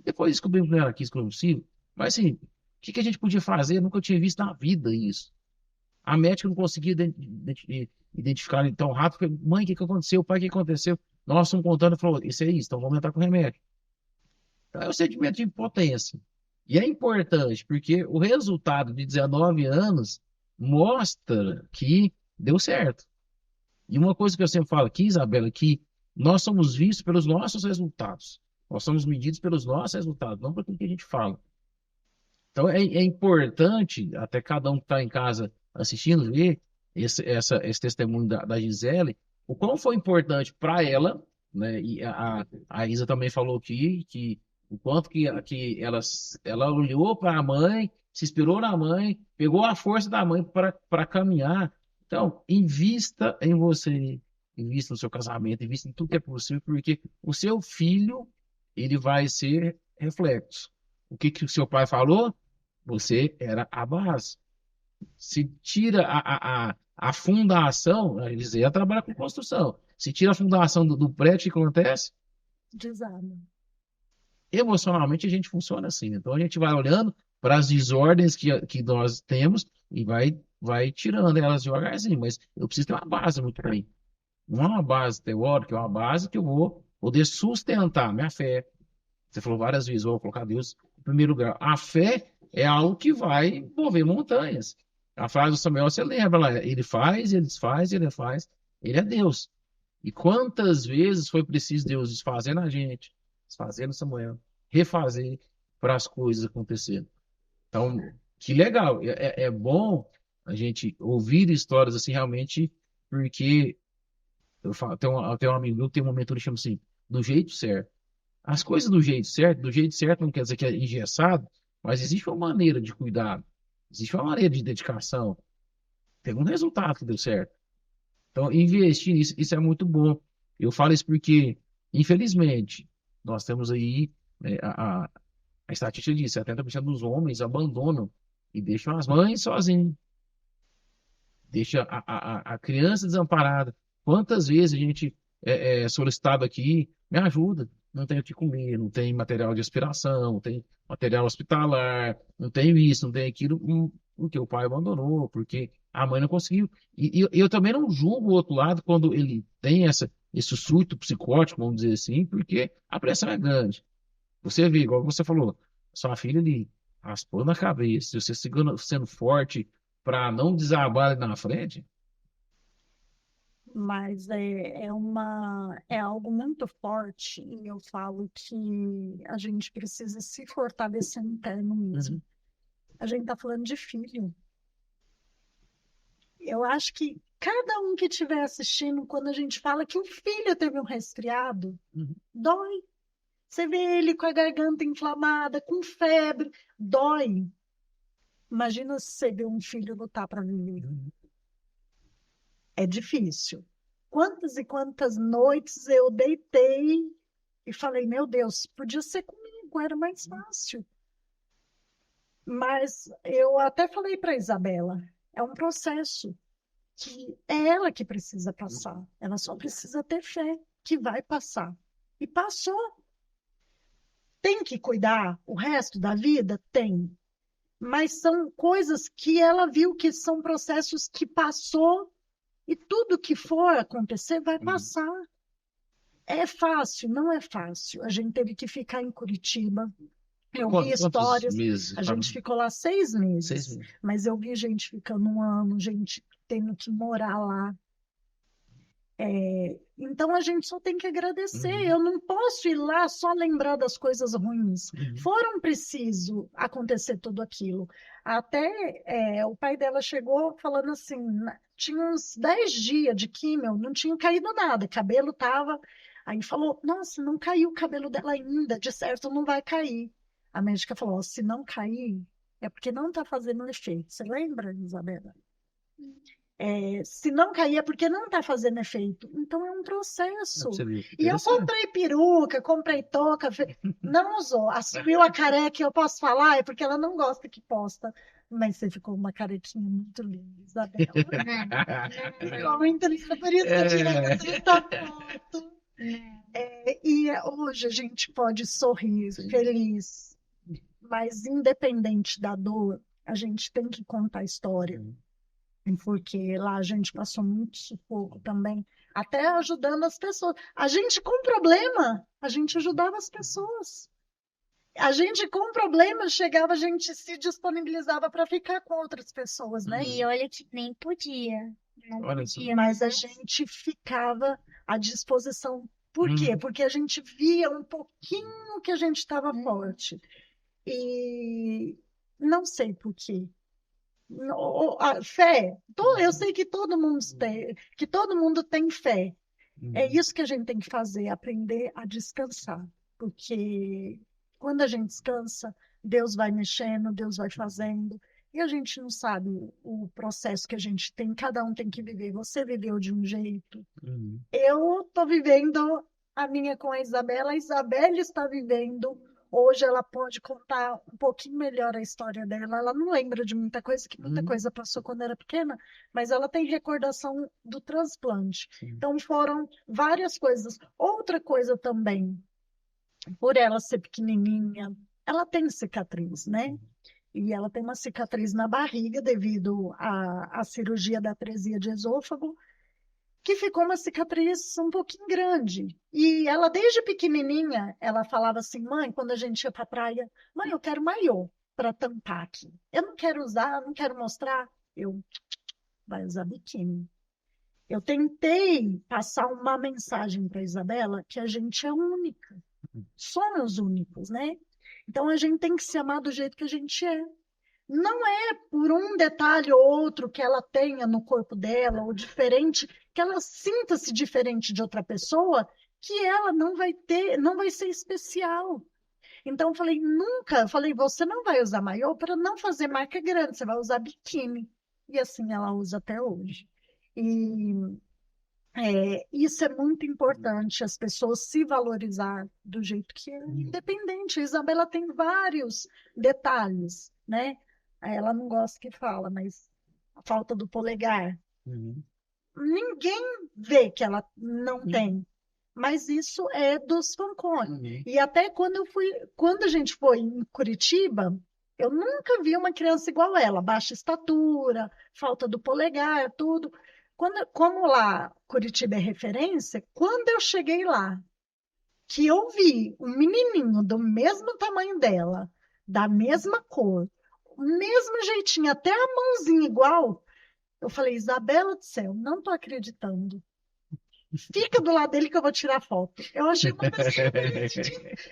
Depois descobrimos que não era crise convulsiva. Mas assim, o que a gente podia fazer? Eu nunca tinha visto na vida isso. A médica não conseguia identificar ele tão rápido. Falei, mãe, o que aconteceu? Pai, o que aconteceu? Nós estamos contando e falou, isso é isso, então vamos entrar com remédio. Então é o sentimento de impotência. E é importante, porque o resultado de 19 anos mostra que deu certo. E uma coisa que eu sempre falo aqui, Isabela, é que nós somos vistos pelos nossos resultados. Nós somos medidos pelos nossos resultados, não por aquilo que a gente fala. Então é importante, até cada um que está em casa assistindo, ver esse testemunho da Gisele, o quão foi importante para ela, né? E a Isa também falou aqui que o quanto que ela olhou para a mãe, se inspirou na mãe, pegou a força da mãe para caminhar. Então, invista em você, invista no seu casamento, invista em tudo que é possível, porque o seu filho, ele vai ser reflexo. O que o seu pai falou? Você era a base. Se tira a fundação, eles iam trabalhar com construção. Se tira a fundação do prédio, o que acontece? desarma. Emocionalmente a gente funciona assim. Então a gente vai olhando para as desordens que nós temos e vai tirando elas devagarzinho. Mas eu preciso ter uma base muito bem. Não é uma base teórica, é uma base que eu vou poder sustentar minha fé. Você falou várias vezes, vou colocar Deus em primeiro lugar. A fé é algo que vai mover montanhas. A frase do Samuel, você lembra lá, ele faz, ele desfaz, ele faz, ele é Deus. E quantas vezes foi preciso Deus desfazer na gente, desfazer no Samuel, refazer para as coisas acontecerem. Então, que legal, é bom a gente ouvir histórias assim realmente, porque eu tenho um amigo meu que tem um mentor que chama assim, do jeito certo. As coisas do jeito certo não quer dizer que é engessado, mas existe uma maneira de cuidado, existe uma maneira de dedicação. Teve um resultado que deu certo. Então, investir nisso, isso é muito bom. Eu falo isso porque, infelizmente, nós temos aí, a estatística diz, 70% dos homens abandonam e deixam as mães sozinhas, deixa a criança desamparada. Quantas vezes a gente é solicitado aqui, me ajuda, não tenho o que comer, não tem material de aspiração, não tem material hospitalar, não tenho isso, não tenho aquilo, porque o pai abandonou, porque a mãe não conseguiu. E eu também não julgo o outro lado quando ele tem esse surto psicótico, vamos dizer assim, porque a pressão é grande. Você vê, igual você falou, sua filha ali raspou na cabeça, se você sendo forte para não desabar ali na frente. Mas é algo muito forte, e eu falo que a gente precisa se fortalecer interno mesmo. Uhum, A gente está falando de filho. Eu acho que cada um que estiver assistindo, quando a gente fala que o filho teve um resfriado, uhum, dói. Você vê ele com a garganta inflamada, com febre, dói. Imagina se você vê um filho lutar para viver. uhum. É difícil. Quantas e quantas noites eu deitei e falei, meu Deus, podia ser comigo, era mais fácil. Mas eu até falei para Isabela, é um processo que é ela que precisa passar. Ela só precisa ter fé que vai passar. E passou. Tem que cuidar o resto da vida? Tem. Mas são coisas que ela viu que são processos que passou e tudo que for acontecer vai passar. É fácil? Não é fácil. A gente teve que ficar em Curitiba. Eu vi Quantos histórias. meses? A gente ficou lá 6 meses, 6 meses. mas eu vi gente ficando 1 ano, gente tendo que morar lá. Então a gente só tem que agradecer. Uhum, Eu não posso ir lá só lembrar das coisas ruins. uhum, Foram preciso acontecer tudo aquilo. Até o pai dela chegou falando assim, tinha uns 10 dias de químio, não tinha caído nada, cabelo tava. Aí falou, nossa, não caiu o cabelo dela ainda, de certo não vai cair. A médica falou, se não cair, é porque não está fazendo efeito. Você lembra, Isabela? Se não cair é porque não está fazendo efeito. Então é um processo. você vê. E eu Interessante. comprei peruca, comprei touca, não usou. Assumiu a careca, eu posso falar, é porque ela não gosta que posta. Mas você ficou uma carequinha muito linda, Isabela. Ficou muito linda, por isso que eu tirei É, tanta foto. E hoje a gente pode sorrir, sim. feliz, mas independente da dor, a gente tem que contar a história porque lá a gente passou muito sufoco também, até ajudando as pessoas. A gente com problema, a gente ajudava as pessoas. A gente com problema chegava, a gente se disponibilizava para ficar com outras pessoas, né? E olha que nem podia. Não Olha só. podia, Mas a mas gente ficava à disposição. Por quê? Porque a gente via um pouquinho que a gente estava forte. E não sei por quê. A fé, eu sei que todo mundo tem fé. É isso que a gente tem que fazer, aprender a descansar. Porque quando a gente descansa, Deus vai mexendo, Deus vai fazendo. E a gente não sabe o processo que a gente tem, cada um tem que viver. Você viveu de um jeito. Uhum. Eu estou vivendo a minha com a Isabela está vivendo. Hoje ela pode contar um pouquinho melhor a história dela. Ela não lembra de muita coisa, que muita coisa passou quando era pequena, mas ela tem recordação do transplante. Sim. Então foram várias coisas. Outra coisa também, por ela ser pequenininha, ela tem cicatriz, né? E ela tem uma cicatriz na barriga devido à cirurgia da atresia de esôfago que ficou uma cicatriz um pouquinho grande. E ela, desde pequenininha, ela falava assim, mãe, quando a gente ia para a praia, mãe, eu quero maiô para tampar aqui. Eu não quero usar, não quero mostrar. Eu, vai usar biquíni. Eu tentei passar uma mensagem para Isabela que a gente é única. Somos únicos, né? Então a gente tem que se amar do jeito que a gente é. Não é por um detalhe ou outro que ela tenha no corpo dela, ou diferente, que ela sinta-se diferente de outra pessoa, que ela não vai ter, não vai ser especial. Então, eu falei, nunca, você não vai usar maiô para não fazer marca grande, você vai usar biquíni. E assim ela usa até hoje. E Isso é muito importante, as pessoas se valorizar do jeito que é, independente. A Isabela tem vários detalhes, né? Ela não gosta que fala, mas a falta do polegar. Uhum. Ninguém vê que ela não tem, mas isso é dos Fanconi. Uhum. E até quando a gente foi em Curitiba, eu nunca vi uma criança igual ela, baixa estatura, falta do polegar, tudo. Como lá Curitiba é referência, quando eu cheguei lá, que eu vi um menininho do mesmo tamanho dela, da mesma cor, o mesmo jeitinho, até a mãozinha igual, eu falei, Isabela do céu, não tô acreditando. Fica do lado dele que eu vou tirar foto. Eu achei uma pessoa,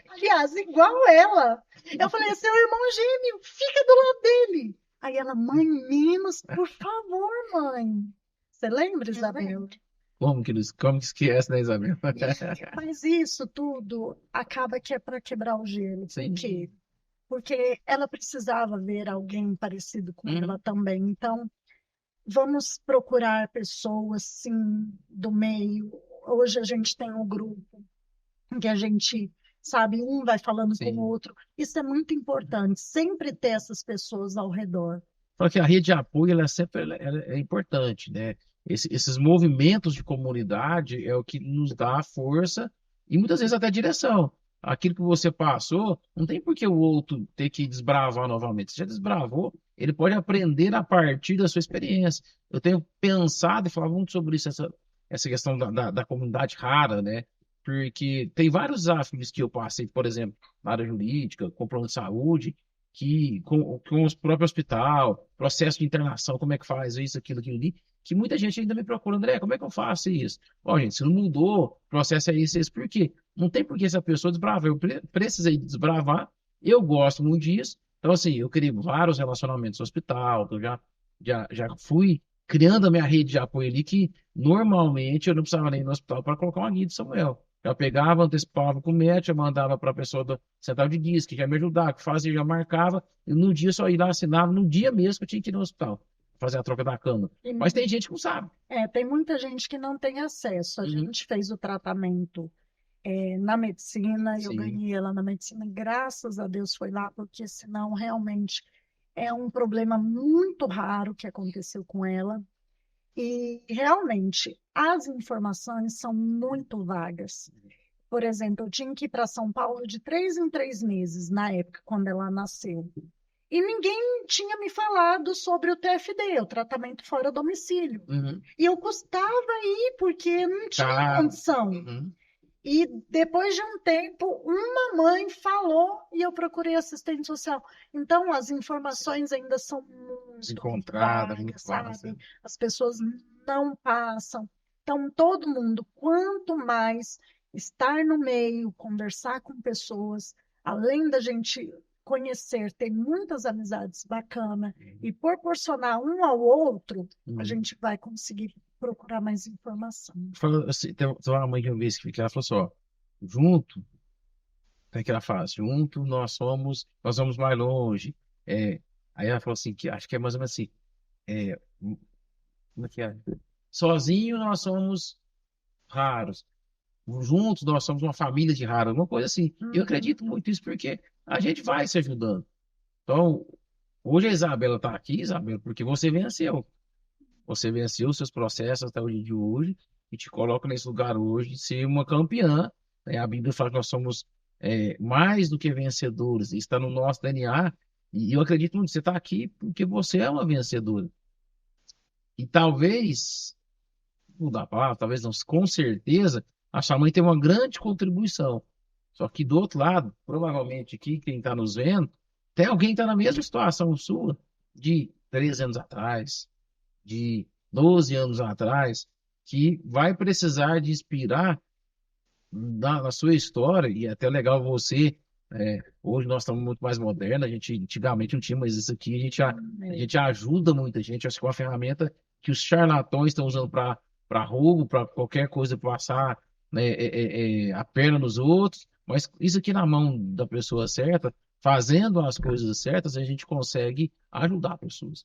aliás, igual ela. Eu falei, é seu irmão gêmeo, fica do lado dele. Aí ela, mãe, menos, por favor, mãe. Você lembra, Isabela? Como que esquece, né, Isabel? Mas isso tudo acaba que é para quebrar o gelo. Sim. Por quê? Porque ela precisava ver alguém parecido com ela também. Então, vamos procurar pessoas, sim, do meio. Hoje a gente tem um grupo que a gente, sabe, um vai falando com Sim. o outro. Isso é muito importante, sempre ter essas pessoas ao redor. Só que a rede de apoio ela é importante, né? Esses movimentos de comunidade é o que nos dá força e muitas vezes até direção. Aquilo que você passou, não tem por que o outro ter que desbravar novamente. Você já desbravou, ele pode aprender a partir da sua experiência. Eu tenho pensado e falado muito sobre isso, essa questão da comunidade rara, né? Porque tem vários desafios que eu passei, por exemplo, na área jurídica, com plano de saúde, que com o próprio hospital, processo de internação, como é que faz isso, aquilo ali, que muita gente ainda me procura, André, como é que eu faço isso? Ó, gente, se não mudou, o processo é isso, por quê? Não tem por que essa pessoa desbravar, eu precisei desbravar, eu gosto muito disso, então assim, eu criei vários relacionamentos no hospital, eu já fui criando a minha rede de apoio ali, que normalmente eu não precisava nem ir no hospital para colocar uma guia de Samuel. Já pegava, antecipava com o médico, eu mandava para a pessoa do central de guias, que já me ajudava, que fazia, já marcava, e no dia só ia lá, assinava, no dia mesmo que eu tinha que ir no hospital, fazer a troca da cama. Mas tem gente que não sabe. Tem muita gente que não tem acesso. A gente fez o tratamento na medicina, eu Sim. ganhei ela na medicina, graças a Deus foi lá, porque senão realmente é um problema muito raro que aconteceu com ela. E realmente as informações são muito vagas. Por exemplo, eu tinha que ir para São Paulo de 3 em 3 meses, na época, quando ela nasceu. E ninguém tinha me falado sobre o TFD, o tratamento fora domicílio. Uhum. E eu custava ir, porque não tinha condição. Uhum. E depois de um tempo, uma mãe falou e eu procurei assistente social. Então, as informações ainda são muito Desencontradas, muito vagas, sabe? vagas. As pessoas não passam. Então, todo mundo, quanto mais estar no meio, conversar com pessoas, além da gente conhecer, ter muitas amizades bacanas e proporcionar um ao outro, a gente vai conseguir procurar mais informação. Falou assim, tem uma mãe que eu vi que ela falou assim, ó, junto, tem aquela frase, junto nós vamos mais longe. Aí ela falou assim, que acho que é mais ou menos assim, como é que é? Sozinho nós somos raros, juntos nós somos uma família de raros, alguma coisa assim. Eu acredito muito nisso porque a gente vai se ajudando. Então, hoje a Isabela está aqui, Isabela, porque você venceu. Você venceu os seus processos até o dia de hoje e te coloca nesse lugar hoje de ser uma campeã, né? A Bíblia fala que nós somos mais do que vencedores, isso está no nosso DNA. E eu acredito muito que você está aqui porque você é uma vencedora. E talvez, não dá a palavra, talvez não, com certeza, a sua mãe tem uma grande contribuição. Só que do outro lado, provavelmente aqui, quem está nos vendo, tem alguém que está na mesma situação sua de 13 anos atrás, de 12 anos atrás, que vai precisar de inspirar na sua história, e é até legal você. Hoje nós estamos muito mais modernos, a gente antigamente não tinha, mas isso aqui a gente ajuda muita gente. Acho que é uma ferramenta que os charlatões estão usando para roubo, para qualquer coisa, passar, né, a perna nos outros, mas isso aqui na mão da pessoa certa, fazendo as coisas certas, a gente consegue ajudar pessoas.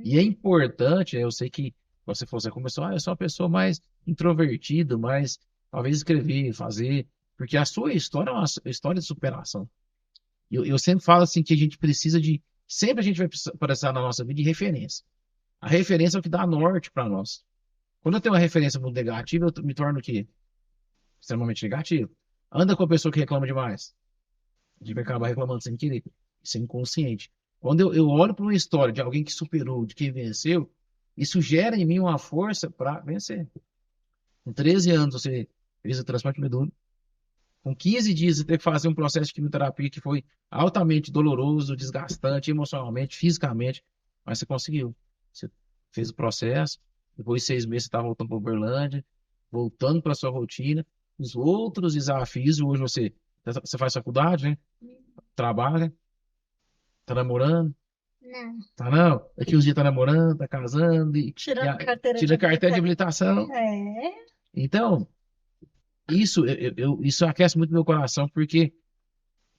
E é importante, eu sei que Você começou, eu sou uma pessoa mais introvertida, mais talvez escrever, fazer, porque a sua história é uma história de superação. Eu sempre falo assim que a gente precisa de, sempre a gente vai precisar na nossa vida de referência. A referência é o que dá norte para nós. Quando eu tenho uma referência muito negativa, eu me torno o quê? Extremamente negativo. Anda com a pessoa que reclama demais. A gente vai acabar reclamando sem querer. Isso é inconsciente. Quando eu olho para uma história de alguém que superou, de quem venceu, isso gera em mim uma força para vencer. Com 13 anos você fez o transplante de medula. Com 15 dias você teve que fazer um processo de quimioterapia que foi altamente doloroso, desgastante, emocionalmente, fisicamente, mas você conseguiu. Você fez o processo, depois de 6 meses você está voltando para Uberlândia, voltando para sua rotina, os outros desafios, hoje você faz faculdade, né? Trabalha, tá namorando, Não. tá não? Daqui uns dias tá namorando, tá casando, Tirando carteira de tira a carteira de habilitação. habilitação. É, Então, isso aquece muito meu coração, porque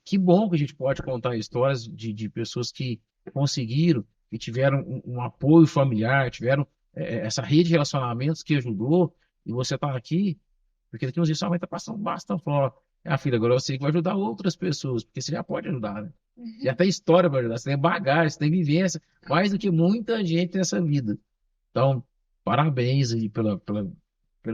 que bom que a gente pode contar histórias de pessoas que conseguiram, que tiveram um apoio familiar, tiveram essa rede de relacionamentos que ajudou, e você está aqui, porque daqui uns dias sua mãe está passando bastante, falou, ó, filha, agora você que vai ajudar outras pessoas, porque você já pode ajudar, né? Você já tem história para ajudar, você tem bagagem, você tem vivência, mais do que muita gente nessa vida. Então, parabéns aí pela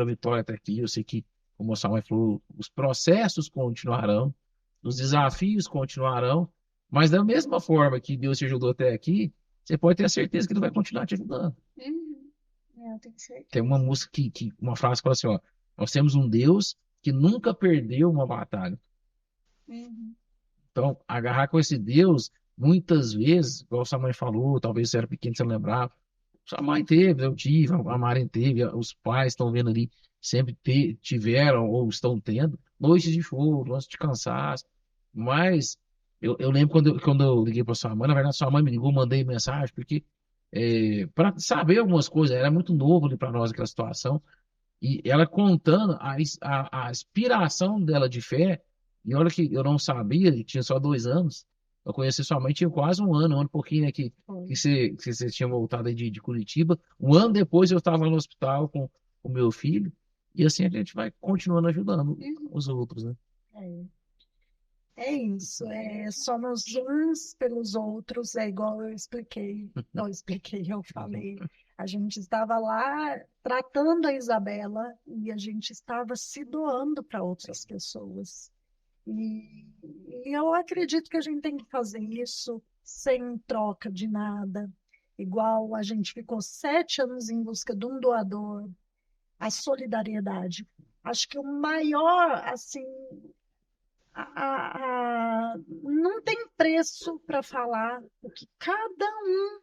vitória até aqui. Eu sei que, como a sua mãe falou, os processos continuarão, os desafios continuarão, mas da mesma forma que Deus te ajudou até aqui, você pode ter a certeza que Ele vai continuar te ajudando. Uhum. Eu tenho Tem certeza. uma música uma frase que fala assim, ó, nós temos um Deus que nunca perdeu uma batalha. Uhum. Então, agarrar com esse Deus, muitas vezes, igual sua mãe falou, talvez você era pequeno, você não lembrava, sua mãe teve, eu tive, a Maren teve, os pais estão vendo ali, sempre tiveram ou estão tendo noites de choro, noites de cansaço. Mas eu lembro quando eu liguei para sua mãe, na verdade, sua mãe me ligou, mandei mensagem, porque para saber algumas coisas, era muito novo ali para nós aquela situação. E ela contando a inspiração dela de fé, e olha que eu não sabia, e tinha só 2 anos. Eu conheci sua mãe, tinha quase um ano e pouquinho, né, foi. que você tinha voltado aí de Curitiba. Um ano depois eu estava no hospital com o meu filho, e assim a gente vai continuando ajudando Uhum. os outros, né? É. É isso, somos uns pelos outros, é igual eu expliquei, não expliquei, eu falei. A gente estava lá tratando a Isabela e a gente estava se doando para outras pessoas. E, e eu acredito que a gente tem que fazer isso sem troca de nada. Igual a gente ficou 7 anos em busca de um doador, a solidariedade. Acho que o maior, assim, não tem preço para falar o que cada um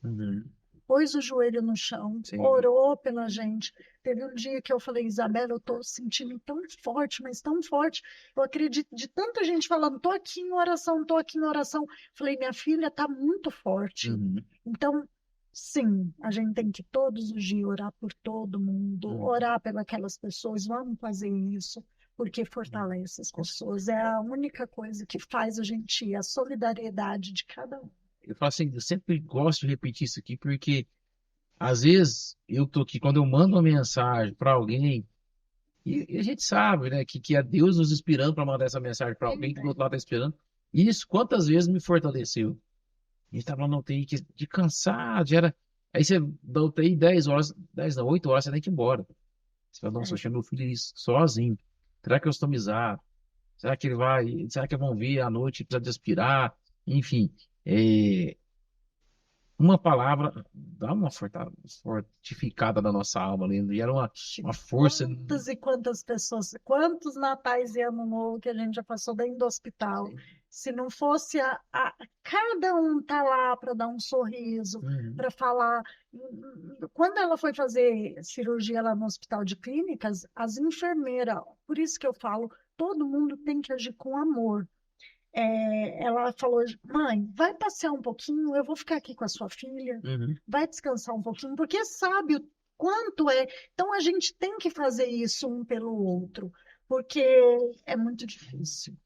Uhum. pôs o joelho no chão, Sim. orou pela gente. Teve um dia que eu falei, Isabela, eu estou sentindo tão forte, mas tão forte. Eu acredito de tanta gente falando, estou aqui em oração, estou aqui em oração. Falei, minha filha está muito forte. Uhum. Então, sim, a gente tem que todos os dias orar por todo mundo, Uhum. orar pelas pessoas, vamos fazer isso, porque fortalece as pessoas. É a única coisa que faz a gente ir, a solidariedade de cada um. Eu falo assim, eu sempre gosto de repetir isso aqui, porque às vezes eu tô aqui, quando eu mando uma mensagem para alguém, e a gente sabe, né, que é Deus nos inspirando para mandar essa mensagem para alguém que do outro lado está esperando. E isso quantas vezes me fortaleceu? A gente estava na UTI de cansado, era. Aí você da UTI 10 horas, 10 não, 8 horas, você tem que ir embora. Você fala, nossa, eu É, deixei meu filho ali sozinho. Será que eu estou misado? Será que ele vai? Será que vão vir à noite, precisa de aspirar? Enfim, é, uma palavra dá uma fortificada na nossa alma ali. E era uma força. quantas e quantas pessoas, quantos natais e ano novo que a gente já passou dentro do hospital. Se não fosse cada um tá lá para dar um sorriso, Uhum. para falar. Quando ela foi fazer cirurgia lá no Hospital de Clínicas, as enfermeiras, por isso que eu falo, todo mundo tem que agir com amor. Ela falou, mãe, vai passear um pouquinho, eu vou ficar aqui com a sua filha, Uhum. vai descansar um pouquinho, porque sabe o quanto é. Então a gente tem que fazer isso um pelo outro, porque é muito difícil.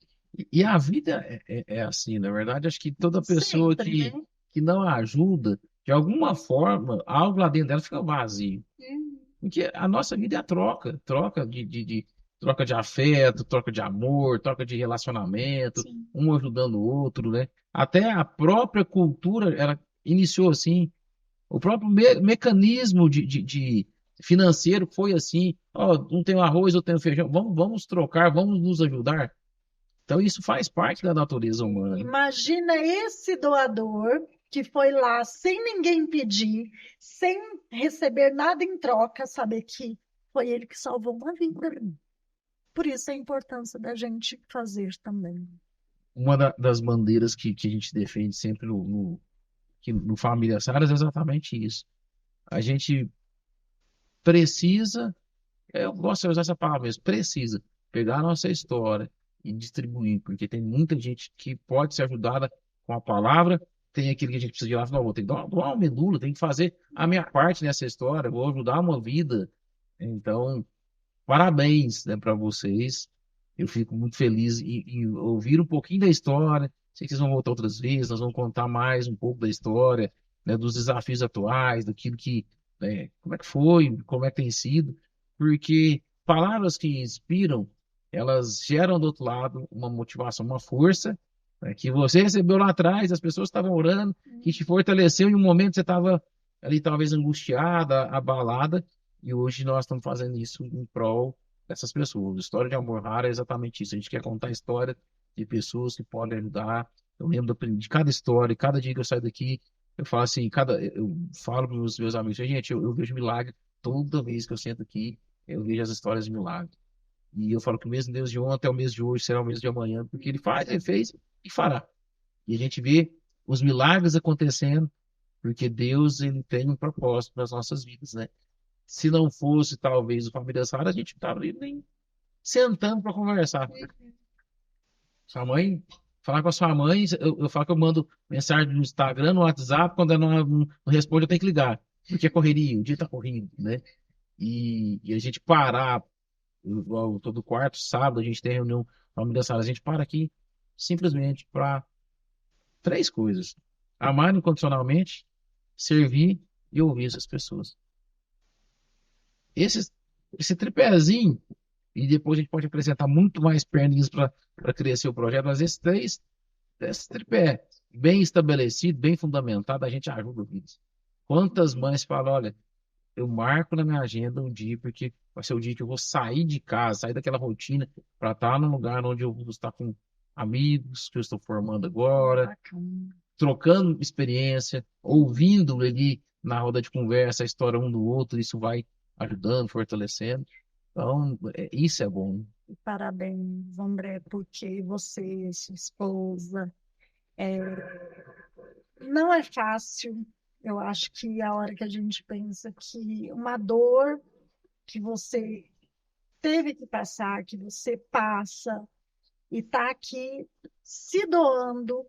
E a vida é assim, na verdade, acho que toda pessoa Sempre, né? que não ajuda, de alguma forma, algo lá dentro dela fica vazio. Uhum. Porque a nossa vida é a troca, troca de afeto, troca de amor, troca de relacionamento, Sim. um ajudando o outro, né? Até a própria cultura, ela iniciou assim, o próprio mecanismo de financeiro foi assim, ó, um tem o arroz, outro tem o feijão, vamos trocar, vamos nos ajudar. Então isso faz parte da natureza humana. Imagina esse doador que foi lá sem ninguém pedir, sem receber nada em troca, saber que foi ele que salvou uma vida. Por isso a importância da gente fazer também. Uma das bandeiras que a gente defende sempre no Família Saras é exatamente isso. A gente precisa, eu gosto de usar essa palavra mesmo, precisa pegar a nossa história e distribuir, porque tem muita gente que pode ser ajudada com a palavra, tem aquele que a gente precisa de lá, não, vou ter que doar uma medula, tem que fazer a minha parte nessa história, vou ajudar uma vida. Então, parabéns, né, para vocês. Eu fico muito feliz em ouvir um pouquinho da história. Sei que vocês vão voltar outras vezes, nós vamos contar mais um pouco da história, né, dos desafios atuais, daquilo que, né, como é que foi, como é que tem sido, porque palavras que inspiram, elas geram do outro lado uma motivação, uma força, né, que você recebeu lá atrás, as pessoas estavam orando, que te fortaleceu em um momento que você estava ali talvez angustiada, abalada, e hoje nós estamos fazendo isso em prol dessas pessoas. História de amor rara é exatamente isso. A gente quer contar a história de pessoas que podem ajudar. Eu lembro de cada história, cada dia que eu saio daqui, eu falo assim, eu falo para os meus amigos, gente, eu vejo milagre toda vez que eu sento aqui, eu vejo as histórias de milagre. E eu falo que o mesmo Deus de ontem é o mesmo de hoje, será o mesmo de amanhã, porque ele faz, ele fez e fará. E a gente vê os milagres acontecendo, porque Deus ele tem um propósito nas nossas vidas, né? Se não fosse, talvez, o Família Sara, a gente não estava ali nem sentando para conversar. Sua mãe, falar com a sua mãe, eu falo que eu mando mensagem no Instagram, no WhatsApp, quando ela não responde, eu tenho que ligar. Porque é correria, o dia tá corrido, né? E a gente parar, igual todo quarto, sábado, a gente tem reunião Família Sara, a gente para aqui simplesmente para três coisas: amar incondicionalmente, servir e ouvir essas pessoas. Esse, esse tripézinho, e depois a gente pode acrescentar muito mais perninhas para crescer o projeto, mas esse tripé bem estabelecido, bem fundamentado, a gente ajuda vidas. Quantas mães falam, olha, eu marco na minha agenda um dia, porque vai ser o dia que eu vou sair de casa, sair daquela rotina, para estar num lugar onde eu vou estar com amigos que eu estou formando agora, Bacana. trocando experiência, ouvindo ali na roda de conversa a história um do outro, isso vai ajudando, fortalecendo. Então, isso é bom. Parabéns, André, porque você, sua esposa, é, não é fácil. Eu acho que a hora que a gente pensa que uma dor que você teve que passar, que você passa, e está aqui se doando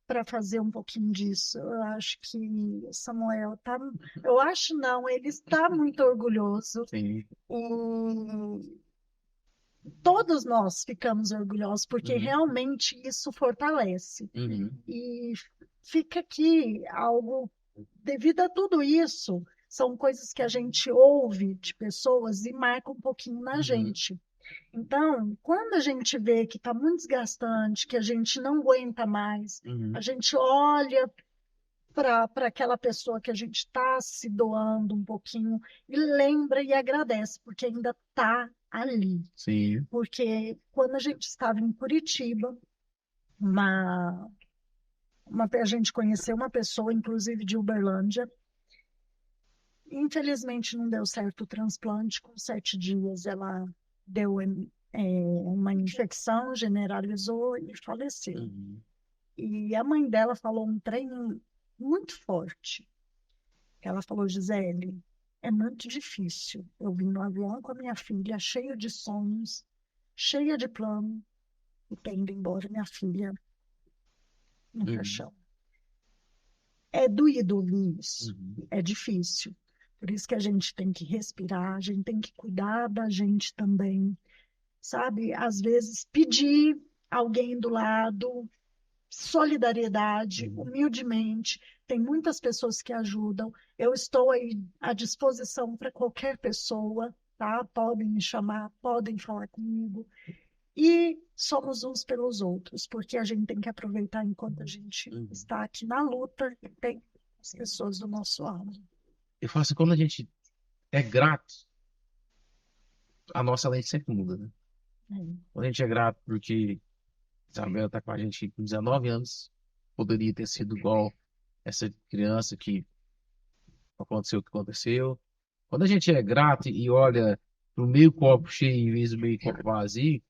para fazer um pouquinho disso. Eu acho que Samuel tá, eu acho não, ele está muito orgulhoso Sim. e todos nós ficamos orgulhosos porque Uhum. realmente isso fortalece. Uhum. E fica aqui algo devido a tudo isso, são coisas que a gente ouve de pessoas e marca um pouquinho na Uhum. gente. Então, quando a gente vê que está muito desgastante, que a gente não aguenta mais, Uhum. a gente olha para aquela pessoa que a gente está se doando um pouquinho e lembra e agradece, porque ainda está ali. Sim. Porque quando a gente estava em Curitiba, uma, a gente conheceu uma pessoa, inclusive de Uberlândia, infelizmente não deu certo o transplante, com 7 dias ela deu uma infecção, generalizou e faleceu. Uhum. E a mãe dela falou um trem muito forte. Ela falou, Gisele, é muito difícil. Eu vim no avião com a minha filha, cheia de sonhos, cheia de plano, e tendo embora minha filha no Uhum. caixão. É doído ouvir isso, Uhum. é difícil. Por isso que a gente tem que respirar, a gente tem que cuidar da gente também, sabe? Às vezes pedir alguém do lado, solidariedade, humildemente. Tem muitas pessoas que ajudam. Eu estou aí à disposição para qualquer pessoa, tá? Podem me chamar, podem falar comigo. E somos uns pelos outros, porque a gente tem que aproveitar enquanto a gente está aqui na luta e tem as pessoas do nosso lado. Eu falo assim, quando a gente é grato, a nossa lente sempre muda, né? Quando a gente é grato porque Isabela está com a gente com 19 anos, poderia ter sido igual essa criança que aconteceu o que aconteceu. Quando a gente é grato e olha para o meio copo cheio em vez do meio copo vazio,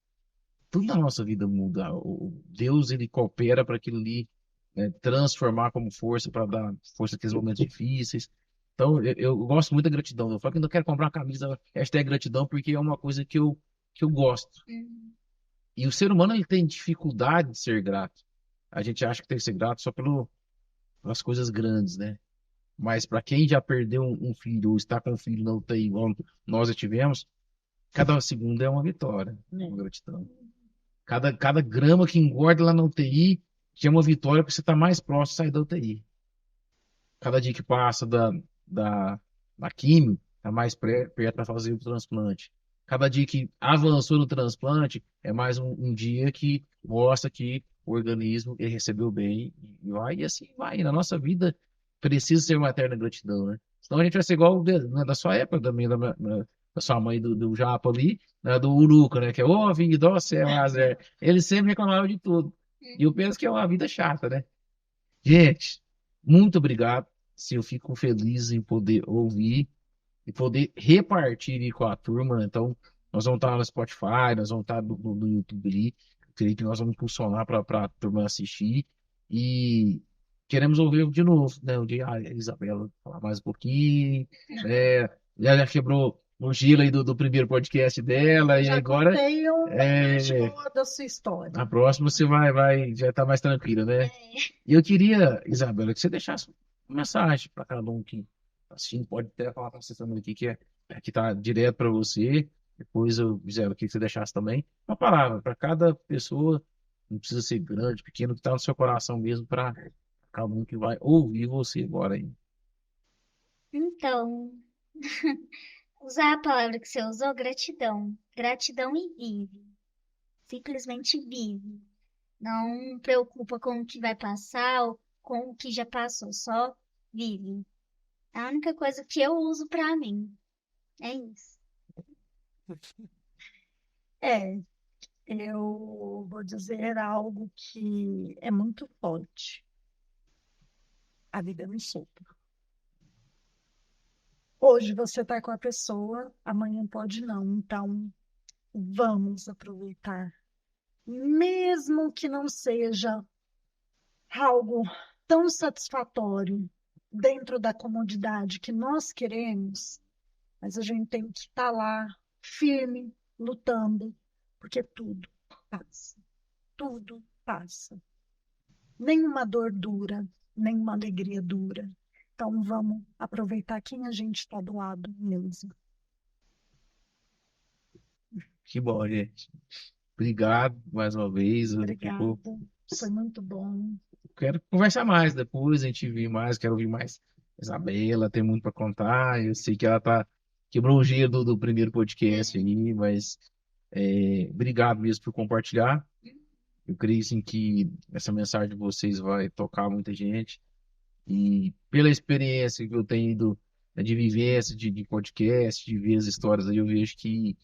tudo na nossa vida muda. O Deus, ele coopera para aquilo ali, né, transformar como força, para dar força naqueles momentos difíceis. Então, eu gosto muito da gratidão. Eu falo que eu não quero comprar uma camisa hashtag gratidão porque é uma coisa que eu gosto. E o ser humano, ele tem dificuldade de ser grato. A gente acha que tem que ser grato só pelas coisas grandes, né? Mas para quem já perdeu um filho ou está com um filho na UTI, igual nós já tivemos, cada segundo é uma vitória, uma gratidão. Cada grama que engorda lá na UTI já é uma vitória porque você está mais próximo de sair da UTI. Cada dia que passa da químio, está mais perto para fazer o transplante. Cada dia que avançou no transplante, é mais um dia que mostra que o organismo ele recebeu bem e assim vai. Na nossa vida precisa ser uma eterna gratidão, né? Senão a gente vai ser igual né, da sua época também, da sua mãe do Japa ali, né, do Uruca, né? Que é, ô, vida, ó céu, azar. Ele sempre reclamava de tudo. E eu penso que é uma vida chata, né? Gente, muito obrigado. Se eu fico feliz em poder ouvir e poder repartir aí com a turma. Então, nós vamos estar no Spotify, nós vamos estar no YouTube ali. Creio que nós vamos impulsionar para a turma assistir. E queremos ouvir de novo, né? O dia a Isabela falar mais um pouquinho. É, já quebrou o gelo aí do primeiro podcast dela. E Já agora, contei um é, pouco da sua história. na próxima você já está mais tranquila, né? E eu queria, Isabela, que você deixasse uma mensagem para cada um que está assistindo, pode até falar com você também aqui, que está direto para você. Depois eu, Isabela, queria que você deixasse também uma palavra para cada pessoa, não precisa ser grande, pequeno, que está no seu coração mesmo, para cada um que vai ouvir você agora aí. Então, usar a palavra que você usou, gratidão. Gratidão e vive. Simplesmente vive. Não preocupa com o que vai passar ou com o que já passou, só vive. É a única coisa que eu uso pra mim. É isso. É, eu vou dizer algo que é muito forte. A vida não sopra. Hoje você está com a pessoa, amanhã pode não. Então, vamos aproveitar. Mesmo que não seja algo tão satisfatório dentro da comodidade que nós queremos, mas a gente tem que estar lá, firme, lutando, porque tudo passa. Tudo passa. Nenhuma dor dura, nenhuma alegria dura. Então vamos aproveitar quem a gente está do lado mesmo. Que bom, gente. Obrigado mais uma vez. Obrigada. Foi muito bom. Quero conversar mais depois, a gente vir mais, quero ouvir mais Isabela, tem muito para contar. Eu sei que ela quebrou o gelo do primeiro podcast aí, mas obrigado mesmo por compartilhar. Eu creio sim que essa mensagem de vocês vai tocar muita gente. E pela experiência que eu tenho ido, né, de vivência, de podcast, de ver as histórias aí, eu vejo que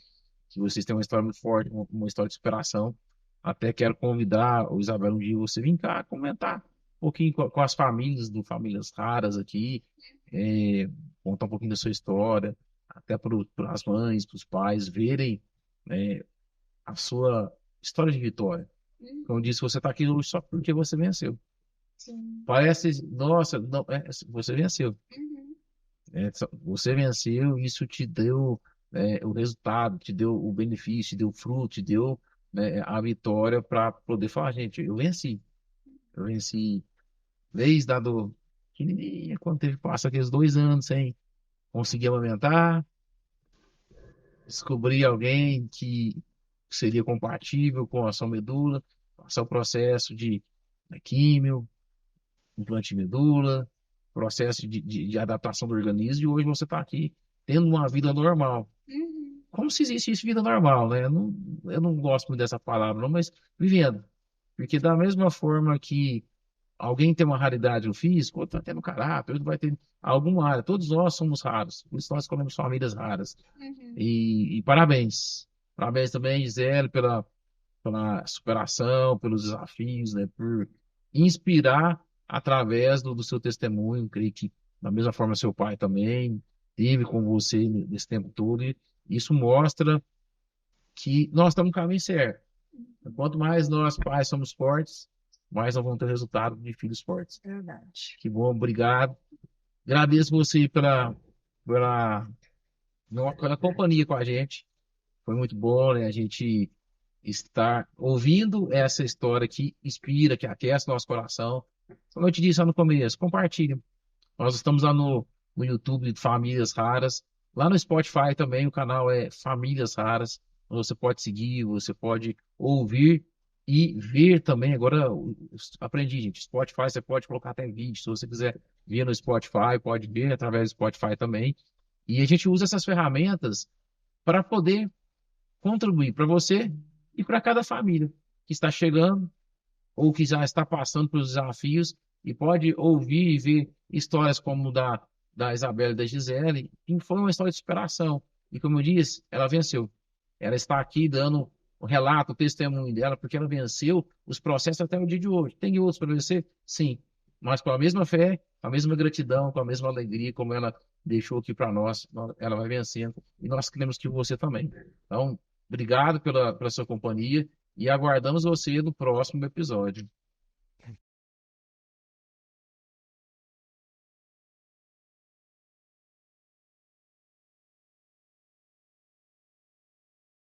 vocês têm uma história muito forte, uma história de superação. Até quero convidar o Isabela um dia você vir cá comentar um pouquinho com as famílias do Famílias Raras aqui, é, contar um pouquinho da sua história, até para as mães, para os pais verem, né, a sua história de vitória. Como disse, você está aqui hoje só porque você venceu. Sim. Parece, nossa, não, você venceu. Uhum. Você venceu, isso te deu o resultado, te deu o benefício, te deu o fruto, te deu, né, a vitória para poder falar, gente, eu venci. Eu venci desde a do pequenininha, quando teve passa aqueles 2 anos sem conseguir amamentar, descobri alguém que seria compatível com a sua medula, passar o processo de químio, implante de medula, processo de adaptação do organismo, e hoje você está aqui tendo uma vida normal. Uhum. Como se existisse vida normal, né? Eu não gosto muito dessa palavra, não, mas vivendo. Porque da mesma forma que alguém tem uma raridade no físico, outro vai ter no caráter, outro vai ter alguma área. Todos nós somos raros, por isso nós escolhemos famílias raras. Uhum. E parabéns. Parabéns também, Gisele, pela superação, pelos desafios, né? Por inspirar através do seu testemunho. Creio que, da mesma forma, seu pai também teve com você nesse tempo todo. E isso mostra que nós estamos no caminho certo. Quanto mais nós, pais, somos fortes, mais nós vamos ter resultado de filhos fortes. Verdade. Que bom, obrigado. Agradeço você pela, pela companhia com a gente. Foi muito bom, né? A gente estar ouvindo essa história que inspira, que aquece nosso coração. Como eu te disse lá no começo, compartilhe. Nós estamos lá no YouTube de Famílias Raras. Lá no Spotify também o canal é Famílias Raras. Você pode seguir, você pode ouvir e ver também. Agora aprendi, gente. Spotify você pode colocar até vídeo. Se você quiser ver no Spotify, pode ver através do Spotify também. E a gente usa essas ferramentas para poder contribuir para você e para cada família que está chegando ou que já está passando pelos desafios e pode ouvir e ver histórias como da Isabela e da Gisele, que foi uma história de superação. E como eu disse, ela venceu. Ela está aqui dando o relato, o testemunho dela, porque ela venceu os processos até o dia de hoje. Tem outros para vencer? Sim. Mas com a mesma fé, com a mesma gratidão, com a mesma alegria, como ela deixou aqui para nós, ela vai vencendo. E nós queremos que você também. Então, obrigado pela sua companhia e aguardamos você no próximo episódio.